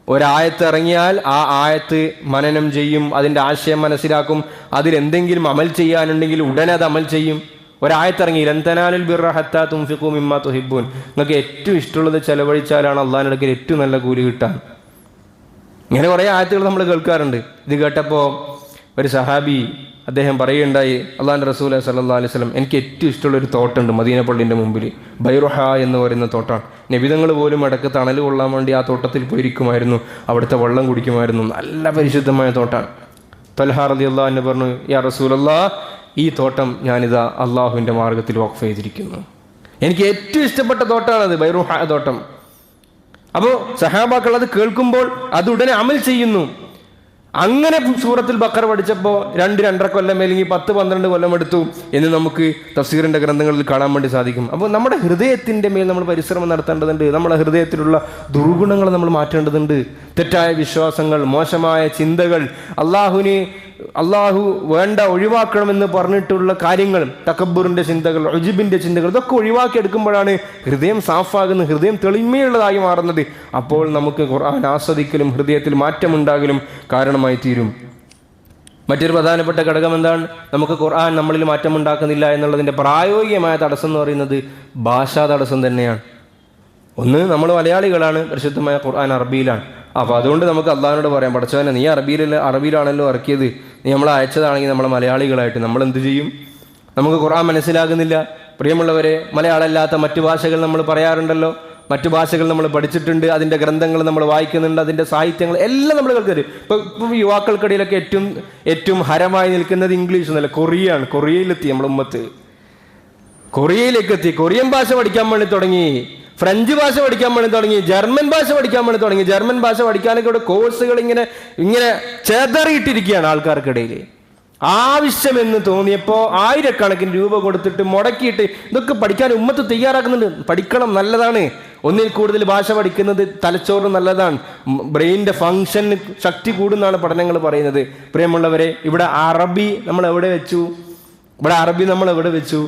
ഒരായത്ത് ഇറങ്ങിയാൽ ആ ആയത്ത് മനനം ചെയ്യും, അതിൻ്റെ ആശയം മനസ്സിലാക്കും, അതിലെന്തെങ്കിലും അമൽ ചെയ്യാനുണ്ടെങ്കിൽ ഉടനെ അത് അമൽ ചെയ്യും. ഒരായത്തിറങ്ങി ലൻ തനാലുൽ ബിർറ ഹത്താ തുൻഫിഖൂ മിമ്മാ തുഹിബ്ബൂൻ, നിങ്ങൾക്ക് ഏറ്റവും ഇഷ്ടമുള്ളത് ചെലവഴിച്ചാലാണ് അള്ളാഹിൻ്റെ അടുക്കൽ ഏറ്റവും നല്ല കൂലി കിട്ടാൻ. ഇങ്ങനെ കുറേ ആയത്തുകൾ നമ്മൾ കേൾക്കാറുണ്ട്. ഇത് കേട്ടപ്പോൾ ഒരു സഹാബി അദ്ദേഹം പറയുകയുണ്ടായി, അള്ളാഹിൻ്റെ റസൂൽ സല്ലല്ലാഹു അലൈഹി വസല്ലം, എനിക്ക് ഏറ്റവും ഇഷ്ടമുള്ളൊരു തോട്ടമുണ്ട് മദീന പള്ളിൻ്റെ മുമ്പിൽ, ബൈറുഹ എന്ന് പറയുന്ന തോട്ടമാണ്. നബിതങ്ങൾ പോലും ഇടയ്ക്ക് തണൽ കൊള്ളാൻ വേണ്ടി ആ തോട്ടത്തിൽ പോയിരിക്കുമായിരുന്നു, അവിടുത്തെ വെള്ളം കുടിക്കുമായിരുന്നു. നല്ല പരിശുദ്ധമായ തോട്ടമാണ്. തൽഹ റളിയല്ലാഹു അൻഹു പറഞ്ഞു, യാ റസൂലല്ലാഹ്, ഈ തോട്ടം ഞാനിതാ അള്ളാഹുവിൻ്റെ മാർഗത്തിൽ വഖഫ് ചെയ്തിരിക്കുന്നു. എനിക്ക് ഏറ്റവും ഇഷ്ടപ്പെട്ട തോട്ടമാണത്, ബൈറുഹ തോട്ടം. അപ്പോൾ സഹാബാക്കൾ അത് കേൾക്കുമ്പോൾ അത് ഉടനെ അമൽ ചെയ്യുന്നു. അങ്ങനെ സൂറത്തുൽ ബഖറ പഠിച്ചപ്പോൾ 2-2.5 കൊല്ലം അല്ലെങ്കിൽ 10-12 കൊല്ലം എടുത്തു എന്ന് നമുക്ക് തഫ്സീറിൻ്റെ ഗ്രന്ഥങ്ങളിൽ കാണാൻ വേണ്ടി സാധിക്കും. അപ്പോൾ നമ്മുടെ ഹൃദയത്തിൻ്റെ മേൽ നമ്മൾ പരിശ്രമം നടത്തേണ്ടതുണ്ട്. നമ്മുടെ ഹൃദയത്തിലുള്ള ദുർഗുണങ്ങൾ നമ്മൾ മാറ്റേണ്ടതുണ്ട്. തെറ്റായ വിശ്വാസങ്ങൾ, മോശമായ ചിന്തകൾ, അള്ളാഹു വേണ്ട ഒഴിവാക്കണമെന്ന് പറഞ്ഞിട്ടുള്ള കാര്യങ്ങൾ, തകബ്ബുറിൻ്റെ ചിന്തകൾ, ഉജ്ബിൻ്റെ ചിന്തകൾ, ഇതൊക്കെ ഒഴിവാക്കി എടുക്കുമ്പോഴാണ് ഹൃദയം സാഫാകുന്നത്, ഹൃദയം തെളിമയുള്ളതായി മാറുന്നത്. അപ്പോൾ നമുക്ക് ഖുർആൻ ആസ്വദിക്കലും ഹൃദയത്തിൽ മാറ്റമുണ്ടാകലും കാരണമായി തീരും. മറ്റൊരു പ്രധാനപ്പെട്ട ഘടകം എന്താണ്? നമുക്ക് ഖുർആൻ നമ്മളിൽ മാറ്റമുണ്ടാക്കുന്നില്ല എന്നുള്ളതിൻ്റെ പ്രായോഗികമായ തടസ്സം എന്ന് പറയുന്നത് ഭാഷാ തടസ്സം തന്നെയാണ്. ഒന്ന്, നമ്മൾ മലയാളികളാണ്, പരിശുദ്ധമായ ഖുർആൻ അറബിയിലാണ്. അപ്പോൾ അതുകൊണ്ട് നമുക്ക് അള്ളാഹിനോട് പറയാം, പടച്ചവനെ നീ അറബിയിലാണല്ലോ ഇറക്കിയത്, നീ നമ്മളെ അയച്ചതാണെങ്കിൽ നമ്മളെ മലയാളികളായിട്ട് നമ്മൾ എന്ത് ചെയ്യും? നമുക്ക് ഖുർആൻ മനസ്സിലാകുന്നില്ല. പ്രിയമുള്ളവരെ, മലയാളമല്ലാത്ത മറ്റു ഭാഷകൾ നമ്മൾ പറയാറുണ്ടല്ലോ, മറ്റു ഭാഷകൾ നമ്മൾ പഠിച്ചിട്ടുണ്ട്, അതിൻ്റെ ഗ്രന്ഥങ്ങൾ നമ്മൾ വായിക്കുന്നുണ്ട്, അതിൻ്റെ സാഹിത്യങ്ങൾ എല്ലാം നമ്മൾ കേൾക്കരുത്. ഇപ്പോൾ യുവാക്കൾക്കിടയിലൊക്കെ ഏറ്റവും ഹരമായി നിൽക്കുന്നത് ഇംഗ്ലീഷ് എന്നല്ല, കൊറിയയാണ്. കൊറിയയിലെത്തി നമ്മുടെ ഉമ്മത്ത്, കൊറിയയിലേക്കെത്തി. കൊറിയൻ ഭാഷ പഠിക്കാൻ വേണ്ടി തുടങ്ങി, ഫ്രഞ്ച് ഭാഷ പഠിക്കാൻ വേണ്ടി തുടങ്ങി, ജർമ്മൻ ഭാഷ പഠിക്കാൻ വേണ്ടി തുടങ്ങി. ജർമ്മൻ ഭാഷ പഠിക്കാനൊക്കെ ഇവിടെ കോഴ്സുകൾ ഇങ്ങനെ ചെതറിയിട്ടിരിക്കുകയാണ് ആൾക്കാർക്കിടയിൽ. ആവശ്യമെന്ന് തോന്നിയപ്പോൾ 1000 രൂപ കൊടുത്തിട്ട് മുടക്കിയിട്ട് ഇതൊക്കെ പഠിക്കാൻ ഉമ്മത്ത് തയ്യാറാക്കുന്നുണ്ട്. പഠിക്കണം, നല്ലതാണ്. ഒന്നിൽ കൂടുതൽ ഭാഷ പഠിക്കുന്നത് തലച്ചോറിന് നല്ലതാണ്, ബ്രെയിനിൻ്റെ ഫങ്ഷന് ശക്തി കൂടുന്നാണ് പഠനങ്ങൾ പറയുന്നത്. പ്രിയമുള്ളവരെ, ഇവിടെ അറബി നമ്മൾ എവിടെ വെച്ചു?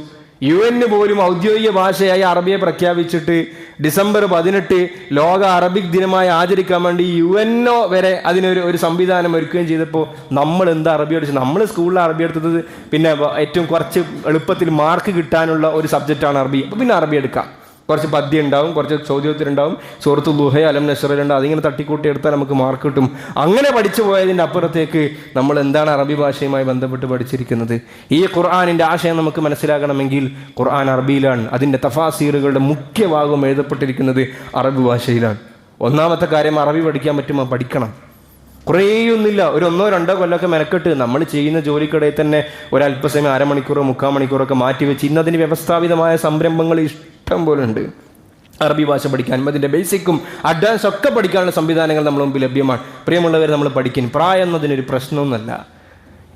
UN പോലും ഔദ്യോഗിക ഭാഷയായി അറബിയെ പ്രഖ്യാപിച്ചിട്ട് ഡിസംബർ 18 ലോക അറബിക് ദിനമായി ആചരിക്കാൻ വേണ്ടി UNO വരെ അതിനൊരു സംവിധാനം ഒരുക്കുകയും ചെയ്തപ്പോൾ നമ്മൾ എന്താ അറബി പഠിച്ചത്? നമ്മൾ സ്കൂളിൽ അറബി എടുത്തത് പിന്നെ ഏറ്റവും കുറച്ച് എളുപ്പത്തിൽ മാർക്ക് കിട്ടാനുള്ള ഒരു സബ്ജക്റ്റാണ് അറബി. അപ്പോൾ പിന്നെ അറബി എടുക്കാം. കുറച്ച് പദ്യം ഉണ്ടാവും, കുറച്ച് ചോദ്യോത്തരുണ്ടാവും, സൂറത്തുൽ ദുഹ, അലം നശ്റുണ്ടാവും, അതിങ്ങനെ തട്ടിക്കൂട്ടി എടുത്താൽ നമുക്ക് മാർക്ക് കിട്ടും. അങ്ങനെ പഠിച്ചു പോയതിൻ്റെ അപ്പുറത്തേക്ക് നമ്മൾ എന്താണ് അറബി ഭാഷയുമായി ബന്ധപ്പെട്ട് പഠിച്ചിരിക്കുന്നത്? ഈ ഖുർആനിൻ്റെ ആശയം നമുക്ക് മനസ്സിലാകണമെങ്കിൽ ഖുർആൻ അറബിയിലാണ്. അതിൻ്റെ തഫാസീറുകളുടെ മുഖ്യ ഭാഗം എഴുതപ്പെട്ടിരിക്കുന്നത് അറബി ഭാഷയിലാണ്. ഒന്നാമത്തെ കാര്യം, അറബി പഠിക്കാൻ പറ്റുമോ? പഠിക്കണം. കുറേയൊന്നുമില്ല, ഒരു 1-2 കൊല്ലമൊക്കെ മെനക്കെട്ട് നമ്മൾ ചെയ്യുന്ന ജോലിക്കിടയിൽ തന്നെ ഒരല്പസമയം 1/2 മണിക്കൂറോ 3/4 മണിക്കൂറൊക്കെ മാറ്റിവെച്ച് ഇന്നതിന് വ്യവസ്ഥാപിതമായ സംരംഭങ്ങൾ ഇഷ്ടം പോലെ ഉണ്ട്. അറബി ഭാഷ പഠിക്കാനും അതിൻ്റെ ബേസിക്കും അഡ്വാൻസ് ഒക്കെ പഠിക്കാനുള്ള സംവിധാനങ്ങൾ നമ്മുടെ മുമ്പിൽ ലഭ്യമാണ്. പ്രിയമുള്ളവർ, നമ്മൾ പഠിക്കും. പ്രായം എന്നതിനൊരു പ്രശ്നമൊന്നുമല്ല.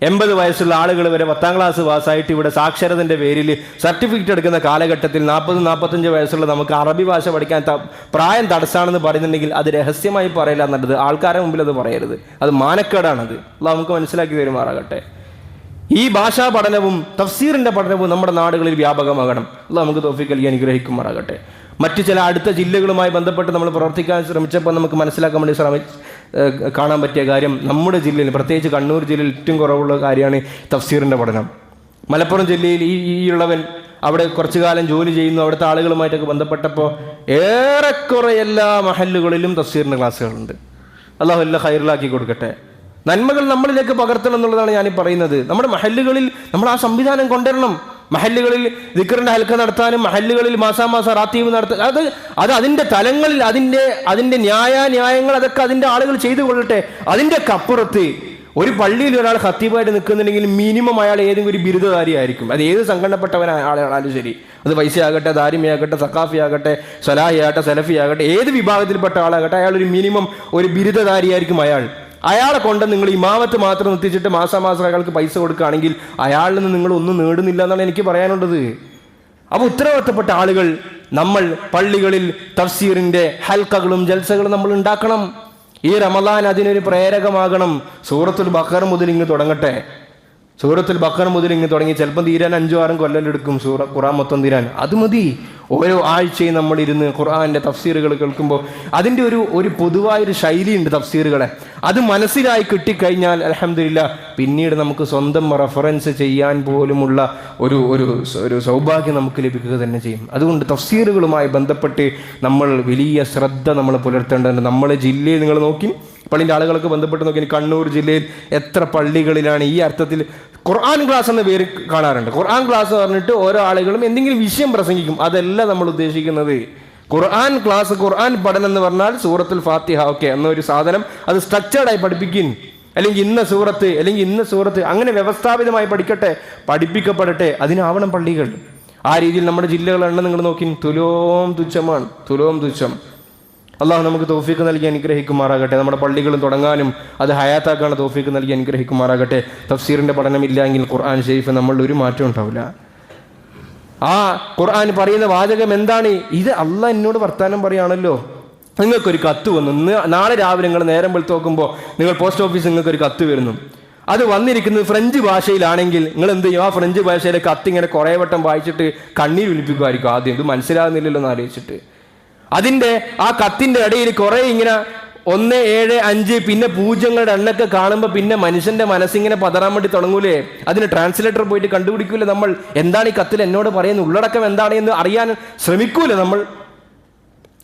80 വയസ്സുള്ള ആളുകൾ വരെ 10ാം ക്ലാസ് പാസ്സായിട്ട് ഇവിടെ സാക്ഷരതൻ്റെ പേരിൽ സർട്ടിഫിക്കറ്റ് എടുക്കുന്ന കാലഘട്ടത്തിൽ 40-45 വയസ്സുള്ള നമുക്ക് അറബി ഭാഷ പഠിക്കാൻ പ്രായം തടസ്സമാണെന്ന് പറയുന്നുണ്ടെങ്കിൽ അത് രഹസ്യമായി പറയില്ല എന്നുള്ളത്, ആൾക്കാരുടെ മുമ്പിൽ അത് പറയരുത്. അത് മാനക്കേടാണത്. നമുക്ക് മനസ്സിലാക്കി തരുമാറാകട്ടെ. ഈ ഭാഷാ പഠനവും തഫ്സീറിൻ്റെ പഠനവും നമ്മുടെ നാടുകളിൽ വ്യാപകമാകണം. നമുക്ക് തൗഫീഖ് നൽകി അനുഗ്രഹിക്കുമാറാകട്ടെ. മറ്റ് ചില അടുത്ത ജില്ലകളുമായി ബന്ധപ്പെട്ട് നമ്മൾ പ്രവർത്തിക്കാൻ ശ്രമിച്ചപ്പോൾ നമുക്ക് മനസ്സിലാക്കാൻ വേണ്ടി കാണാൻ പറ്റിയ കാര്യം, നമ്മുടെ ജില്ലയിൽ പ്രത്യേകിച്ച് കണ്ണൂർ ജില്ലയിൽ ഏറ്റവും കുറവുള്ള കാര്യമാണ് തഫ്സീറിൻ്റെ പഠനം. മലപ്പുറം ജില്ലയിൽ ഈ ഉള്ളവൻ അവിടെ കുറച്ചു കാലം ജോലി ചെയ്യുന്നു. അവിടുത്തെ ആളുകളുമായിട്ടൊക്കെ ബന്ധപ്പെട്ടപ്പോൾ ഏറെക്കുറെ എല്ലാ മഹല്ലുകളിലും തഫ്സീറിൻ്റെ ക്ലാസ്സുകളുണ്ട്. അള്ളാഹു എല്ലാം ഖൈറിലാക്കി കൊടുക്കട്ടെ. നന്മകൾ നമ്മളിലേക്ക് പകർത്തണം എന്നുള്ളതാണ് ഞാൻ പറയുന്നത്. നമ്മുടെ മഹല്ലുകളിൽ നമ്മൾ ആ സംവിധാനം കൊണ്ടുവരണം. മഹല്ലുകളിൽ ദിക്റിന്റെ ഹൽക്ക നടത്താനും മഹല്ലുകളിൽ മാസാമാസ റാത്തീവ് നടത്താൻ അത് അതിൻ്റെ തലങ്ങളിൽ അതിൻ്റെ ന്യായങ്ങൾ അതൊക്കെ അതിൻ്റെ ആളുകൾ ചെയ്തു കൊള്ളട്ടെ. അതിൻ്റെ അപ്പുറത്ത് ഒരു പള്ളിയിൽ ഒരാൾ ഖത്തീബായിട്ട് നിൽക്കുന്നുണ്ടെങ്കിൽ മിനിമം അയാൾ ഏതെങ്കിലും ഒരു ബിരുദധാരി ആയിരിക്കും. അത് ഏത് സംഘടനപ്പെട്ടവനായ ആളായാലും ശരി, അത് പൈസയാകട്ടെ, ദാരിമിയാകട്ടെ, സഖാഫി ആകട്ടെ, സലാഹി ആകട്ടെ, സലഫി ആകട്ടെ, ഏത് വിഭാഗത്തിൽപ്പെട്ട ആളാകട്ടെ, അയാൾ ഒരു മിനിമം ഒരു ബിരുദധാരിയായിരിക്കും. അയാളെ കൊണ്ട് നിങ്ങൾ ഇമാമത്ത് മാത്രം നിർത്തിച്ചിട്ട് മാസാമാസം അയാൾക്ക് പൈസ കൊടുക്കുകയാണെങ്കിൽ അയാളിൽ നിന്ന് നിങ്ങൾ ഒന്നും നേടുന്നില്ല എന്നാണ് എനിക്ക് പറയാനുള്ളത്. അപ്പോൾ ഉത്തരവാദിത്തപ്പെട്ട ആളുകൾ നമ്മൾ പള്ളികളിൽ തഫ്സീറിന്റെ ഹൽക്കകളും ജൽസകളും നമ്മൾ ഉണ്ടാക്കണം. ഈ റമദാൻ അതിനൊരു പ്രേരകമാകണം. സൂറത്തുൽ ബഖറ മുതൽ ഇങ്ങ് തുടങ്ങട്ടെ. സൂറത്തുൽ ബഖറ മുതൽ ഇങ്ങ് തുടങ്ങി ചിലപ്പോൾ തീരാൻ 5-6 കൊല്ലമെടുക്കും ഖുർആൻ മൊത്തം തീരാൻ. അത് മതി. ഓരോ ആഴ്ചയും നമ്മൾ ഇരുന്ന് ഖുർആന്റെ തഫ്സീറുകൾ കേൾക്കുമ്പോൾ അതിൻ്റെ ഒരു പൊതുവായൊരു ശൈലിയുണ്ട് തഫ്സീറുകളെ. അത് മനസ്സിലായി കിട്ടിക്കഴിഞ്ഞാൽ അൽഹംദുലില്ലാ പിന്നീട് നമുക്ക് സ്വന്തം റെഫറൻസ് ചെയ്യാൻ പോലുമുള്ള ഒരു സൗഭാഗ്യം നമുക്ക് ലഭിക്കുക തന്നെ ചെയ്യും. അതുകൊണ്ട് തഫ്സീറുകളുമായി ബന്ധപ്പെട്ട് നമ്മൾ വലിയ ശ്രദ്ധ നമ്മൾ പുലർത്തേണ്ടതുണ്ട്. നമ്മളെ ജില്ലയിൽ നിങ്ങൾ നോക്കി പള്ളിൻ്റെ ആളുകൾക്ക് ബന്ധപ്പെട്ട് നോക്കി, കണ്ണൂർ ജില്ലയിൽ എത്ര പള്ളികളിലാണ് ഈ അർത്ഥത്തിൽ ഖുർആൻ ക്ലാസ് എന്ന പേര് കാണാറുണ്ട്. ഖുർആൻ ക്ലാസ് പറഞ്ഞിട്ട് ഓരോ ആളുകളും എന്തെങ്കിലും വിഷയം പ്രസംഗിക്കും. അതല്ല നമ്മൾ ഉദ്ദേശിക്കുന്നത്. ഖുർആൻ ക്ലാസ്, ഖുർആൻ പഠനം എന്ന് പറഞ്ഞാൽ സൂറത്തുൽ ഫാത്തിഹ ഓക്കെ എന്നൊരു സാധനം അത് സ്ട്രക്ചേർഡായി പഠിപ്പിക്കും. അല്ലെങ്കിൽ ഇന്ന സൂറത്ത് അങ്ങനെ വ്യവസ്ഥാപിതമായി പഠിപ്പിക്കപ്പെടട്ടെ. അതിനാവണം പള്ളികൾ. ആ രീതിയിൽ നമ്മുടെ ജില്ലകളുണ്ട്. നിങ്ങൾ നോക്കി, തുലോം തുച്ഛം. അള്ളാഹു നമുക്ക് തൗഫീഖ് നൽകി അനുഗ്രഹിക്കുമാറാകട്ടെ. നമ്മുടെ പള്ളികളും തുടങ്ങാനും അത് ഹയാത്താക്കാനുള്ള തൗഫീഖ് നൽകി അനുഗ്രഹിക്കുമാറാകട്ടെ. തഫ്സീറിന്റെ പഠനമില്ല എങ്കിൽ ഖുർആൻ ഷരീഫ് നമ്മളിൽ ഒരു മാറ്റം ഉണ്ടാവില്ല. ആ ഖുർആൻ പറയുന്ന വാചകം എന്താണ്? ഇത് അള്ളാഹ് എന്നോട് വർത്താനം പറയുകയാണല്ലോ. നിങ്ങൾക്കൊരു കത്ത് വന്നു, നാളെ രാവിലെ നിങ്ങൾ നേരം വെളുത്ത് നോക്കുമ്പോൾ നിങ്ങൾ പോസ്റ്റ് ഓഫീസിൽ നിങ്ങൾക്കൊരു കത്ത് വരുന്നു. അത് വന്നിരിക്കുന്നത് ഫ്രഞ്ച് ഭാഷയിലാണെങ്കിൽ നിങ്ങൾ എന്ത് ചെയ്യും? ആ ഫ്രഞ്ച് ഭാഷയിലെ കത്ത് ഇങ്ങനെ കുറേ വട്ടം വായിച്ചിട്ട് കണ്ണീർ ഒലിപ്പിക്കുമായിരിക്കും. ആദ്യം ഇത് മനസ്സിലാകുന്നില്ലല്ലോ എന്ന് ആലോചിച്ചിട്ട് അതിൻ്റെ ആ കത്തിൻ്റെ ഇടയിൽ കുറേ ഇങ്ങനെ 1, 7, 5 പിന്നെ പൂജ്യങ്ങളുടെ എണ്ണൊക്കെ കാണുമ്പോൾ പിന്നെ മനുഷ്യന്റെ മനസ്സിങ്ങനെ പതറാൻ വേണ്ടി തുടങ്ങൂലേ? അതിന് ട്രാൻസ്ലേറ്റർ പോയിട്ട് കണ്ടുപിടിക്കൂലേ നമ്മൾ? എന്താണ് ഈ കത്തിൽ എന്നോട് പറയുന്ന ഉള്ളടക്കം എന്താണ് എന്ന് അറിയാൻ ശ്രമിക്കൂലേ നമ്മൾ?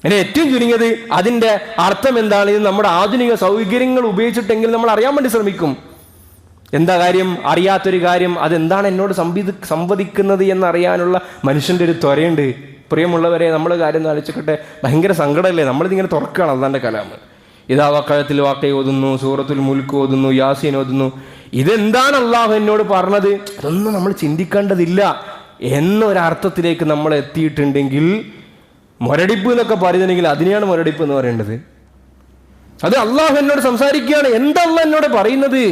അതിന് ഏറ്റവും ചുരുങ്ങിയത് അതിൻ്റെ അർത്ഥം എന്താണ് ഇത് നമ്മുടെ ആധുനിക സൗകര്യങ്ങൾ ഉപയോഗിച്ചിട്ടെങ്കിൽ നമ്മൾ അറിയാൻ വേണ്ടി ശ്രമിക്കും. എന്താ കാര്യം? അറിയാത്തൊരു കാര്യം അതെന്താണ് എന്നോട് സംവദിക്കുന്നത് എന്നറിയാനുള്ള മനുഷ്യൻ്റെ ഒരു ത്വരയുണ്ട്. പ്രിയമുള്ളവരെ, നമ്മൾ കാര്യം ആലോചിക്കട്ടെ. ഭയങ്കര സങ്കടമല്ലേ? നമ്മളിതിങ്ങനെ തുറക്കുകയാണ് അള്ളാന്റെ കലാം. ഇതാ വഖഅത്തിൽ വാഖിഅ ഓതുന്നു, സൂറത്തുൽ മുൽക്ക് ഓതുന്നു, യാസീൻ ഓതുന്നു. ഇതെന്താണ് അള്ളാഹു എന്നോട് പറഞ്ഞത്? അതൊന്നും നമ്മൾ ചിന്തിക്കേണ്ടതില്ല എന്നൊരർത്ഥത്തിലേക്ക് നമ്മൾ എത്തിയിട്ടുണ്ടെങ്കിൽ മുരടിപ്പ് എന്നൊക്കെ പറയുന്നുണ്ടെങ്കിൽ അതിനെയാണ് മുരടിപ്പ് എന്ന് പറയേണ്ടത്. അത് അള്ളാഹു എന്നോട് സംസാരിക്കുകയാണ്. എന്താ അള്ളാഹ് എന്നോട് പറയുന്നത്?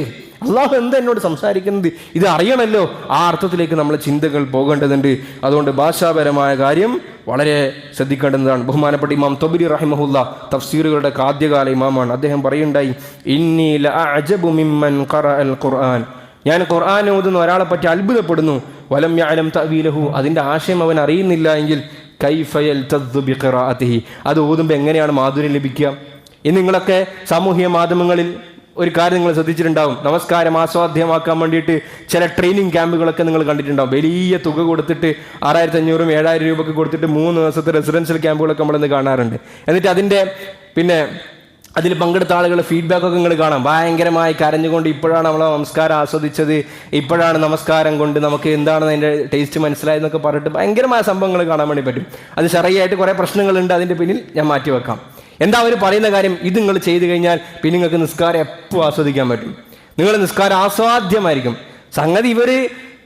അള്ളാഹു എന്താ എന്നോട് സംസാരിക്കുന്നത്? ഇത് അറിയണമല്ലോ. ആ അർത്ഥത്തിലേക്ക് നമ്മളെ ചിന്തകൾ പോകേണ്ടതുണ്ട്. അതുകൊണ്ട് ഭാഷാപരമായ കാര്യം വളരെ ശ്രദ്ധിക്കേണ്ടതാണ്. ബഹുമാനപ്പെട്ട ഇമാം തൊബരി റഹിമഹുല്ല തഫ്സീറുകളുടെ ആദ്യകാല ഇമാമാണ്. അദ്ദേഹം പറയുണ്ടായി, ഇന്നി ലഅഅജബു മിമ്മൻ ഖറഅൽ ഖുർആൻ. ഞാൻ ഖുർആൻ ഓതുന്ന ഒരാളെ പറ്റി അത്ഭുതപ്പെടുന്നു. വലം യഅലം തഅവീലഹു. അതിൻ്റെ ആശയം അവൻ അറിയുന്നില്ല എങ്കിൽ കൈഫ യൽതദ്ദു ബിഖിറാഅതിഹി. അത് ഓതുമ്പോൾ എങ്ങനെയാണ് മാധുര്യം ലഭിക്കുക? ഇന്ന് നിങ്ങളൊക്കെ സാമൂഹ്യ മാധ്യമങ്ങളിൽ ഒരു കാര്യം നിങ്ങൾ ശ്രദ്ധിച്ചിട്ടുണ്ടാവും. നമസ്കാരം ആസ്വാദ്യമാക്കാൻ വേണ്ടിയിട്ട് ചില ട്രെയിനിങ് ക്യാമ്പുകളൊക്കെ നിങ്ങൾ കണ്ടിട്ടുണ്ടാവും. വലിയ തുക കൊടുത്തിട്ട് 6500 7,000 രൂപയ്ക്ക് കൊടുത്തിട്ട് 3 ദിവസത്തെ റെസിഡൻഷ്യൽ ക്യാമ്പുകളൊക്കെ നമ്മളിന്ന് കാണാറുണ്ട്. എന്നിട്ട് അതിൽ പങ്കെടുത്ത ആളുകളുടെ ഫീഡ്ബാക്കൊക്കെ നിങ്ങൾ കാണാം. ഭയങ്കരമായി കരഞ്ഞുകൊണ്ട് ഇപ്പോഴാണ് നമ്മൾ നമസ്കാരം ആസ്വദിച്ചത്, ഇപ്പോഴാണ് നമസ്കാരം കൊണ്ട് നമുക്ക് എന്താണ് അതിൻ്റെ ടേസ്റ്റ് മനസ്സിലായെന്നൊക്കെ പറഞ്ഞിട്ട് ഭയങ്കരമായ സംഭവങ്ങൾ കാണാൻ വേണ്ടി പറ്റും. അത് ശരിയായിട്ട് കുറേ പ്രശ്നങ്ങളുണ്ട്. അതിൻ്റെ പിന്നിൽ ഞാൻ മാറ്റി വെക്കാം. എന്താ അവർ പറയുന്ന കാര്യം? ഇത് നിങ്ങൾ ചെയ്തു കഴിഞ്ഞാൽ പിന്നെ നിങ്ങൾക്ക് നിസ്കാരം എപ്പോൾ ആസ്വദിക്കാൻ പറ്റും. നിങ്ങളുടെ നിസ്കാരം ആസ്വാദ്യമായിരിക്കും. സംഗതി ഇവർ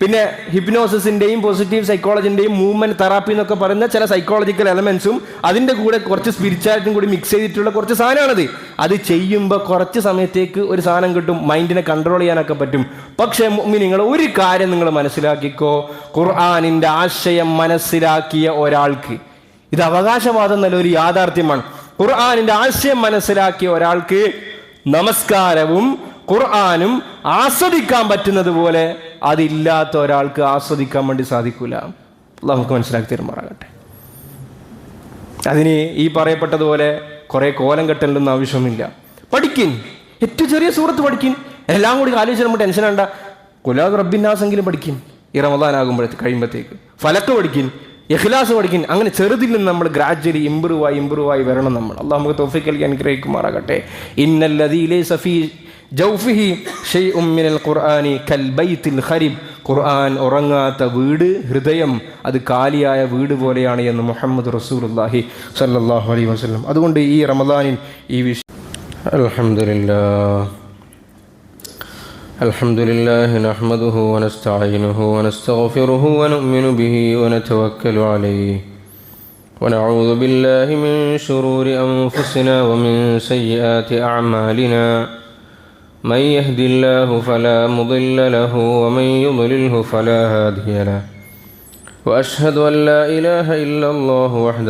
പിന്നെ ഹിപ്നോസിസിൻ്റെയും പോസിറ്റീവ് സൈക്കോളജിൻ്റെയും മൂവ്മെൻറ്റ് തെറാപ്പി എന്നൊക്കെ പറയുന്ന ചില സൈക്കോളജിക്കൽ എലമെൻസും അതിൻ്റെ കൂടെ കുറച്ച് സ്പിരിച്വാലിറ്റിയും കൂടി മിക്സ് ചെയ്തിട്ടുള്ള കുറച്ച് സാധനമാണത്. അത് ചെയ്യുമ്പോൾ കുറച്ച് സമയത്തേക്ക് ഒരു സാധനം കിട്ടും, മൈൻഡിനെ കൺട്രോൾ ചെയ്യാനൊക്കെ പറ്റും. പക്ഷേ നിങ്ങൾ ഒരു കാര്യം നിങ്ങൾ മനസ്സിലാക്കിക്കോ, ഖുർആനിൻ്റെ ആശയം മനസ്സിലാക്കിയ ഒരാൾക്ക് ഇത് അവകാശവാദം എന്നല്ല, ഒരു യാഥാർത്ഥ്യമാണ്. ഖുർആനിന്റെ ആശയം മനസ്സിലാക്കിയ ഒരാൾക്ക് നമസ്കാരവും ഖുർആനും ആസ്വദിക്കാൻ പറ്റുന്നത് പോലെ അതില്ലാത്ത ഒരാൾക്ക് ആസ്വദിക്കാൻ വേണ്ടി സാധിക്കൂല. അല്ലാഹു നമുക്ക് മനസ്സിലാക്കി തരുമാറാകട്ടെ. അതിന് ഈ പറയപ്പെട്ടതുപോലെ കുറേ കോലം കെട്ടലൊന്നും ആവശ്യമില്ല. പഠിക്കിൻ, ഏറ്റവും ചെറിയ സൂറത്ത് പഠിക്കിൻ. എല്ലാം കൂടി ആലോചിച്ച് നമ്മൾ ടെൻഷൻ വേണ്ട. കുലാദ് റബ്ബിന്നാസെങ്കിലും പഠിക്കിൻ ഈ കഴിയുമ്പോഴത്തേക്ക്. ഫലക്ക് പഠിക്കിൻ, ഇഖ്ലാസ് പഠിക്കിൻ. അങ്ങനെ ചെറുതിൽ നിന്ന് നമ്മൾ ഗ്രാജ്വലി ഇമ്പ്രൂവായി വരണം. നമ്മൾ അള്ളാഹു നമുക്ക് തൗഫീഖ് നൽകി അനുഗ്രഹിക്കുമാറാകട്ടെ. ഇന്നല്ലദീ ലൈസ ഫീ ജൗഫിഹി ശൈഉം മിനൽ ഖുർആനി കൽ ബൈത്തിൽ ഖരീബ്. ഖുർആൻ ഉറങ്ങാത്ത വീട്, ഹൃദയം അത് കാലിയായ വീട് പോലെയാണ് എന്ന് മുഹമ്മദ് റസൂലുള്ളാഹി സ്വല്ലല്ലാഹു അലൈഹി വസല്ലം. അതുകൊണ്ട് ഈ റമദാനിൽ ഈ വിഷയം അൽഹംദുലില്ലാഹി നഹ്മദുഹു വനസ്തഈനുഹു വനസ്തഗ്ഫിറുഹു വനുഅ്മിനു ബിഹി വനതവക്കലു അലൈഹി വനഊദു ബില്ലാഹി മിൻ ശുറൂരി അൻഫുസിനാ വമിൻ സയ്യിആതി അഅ്മാലിനാ. من يهد الله فلا مضل له ومن يضلله فلا هادي له وأشهد أن لا إله إلا الله وحده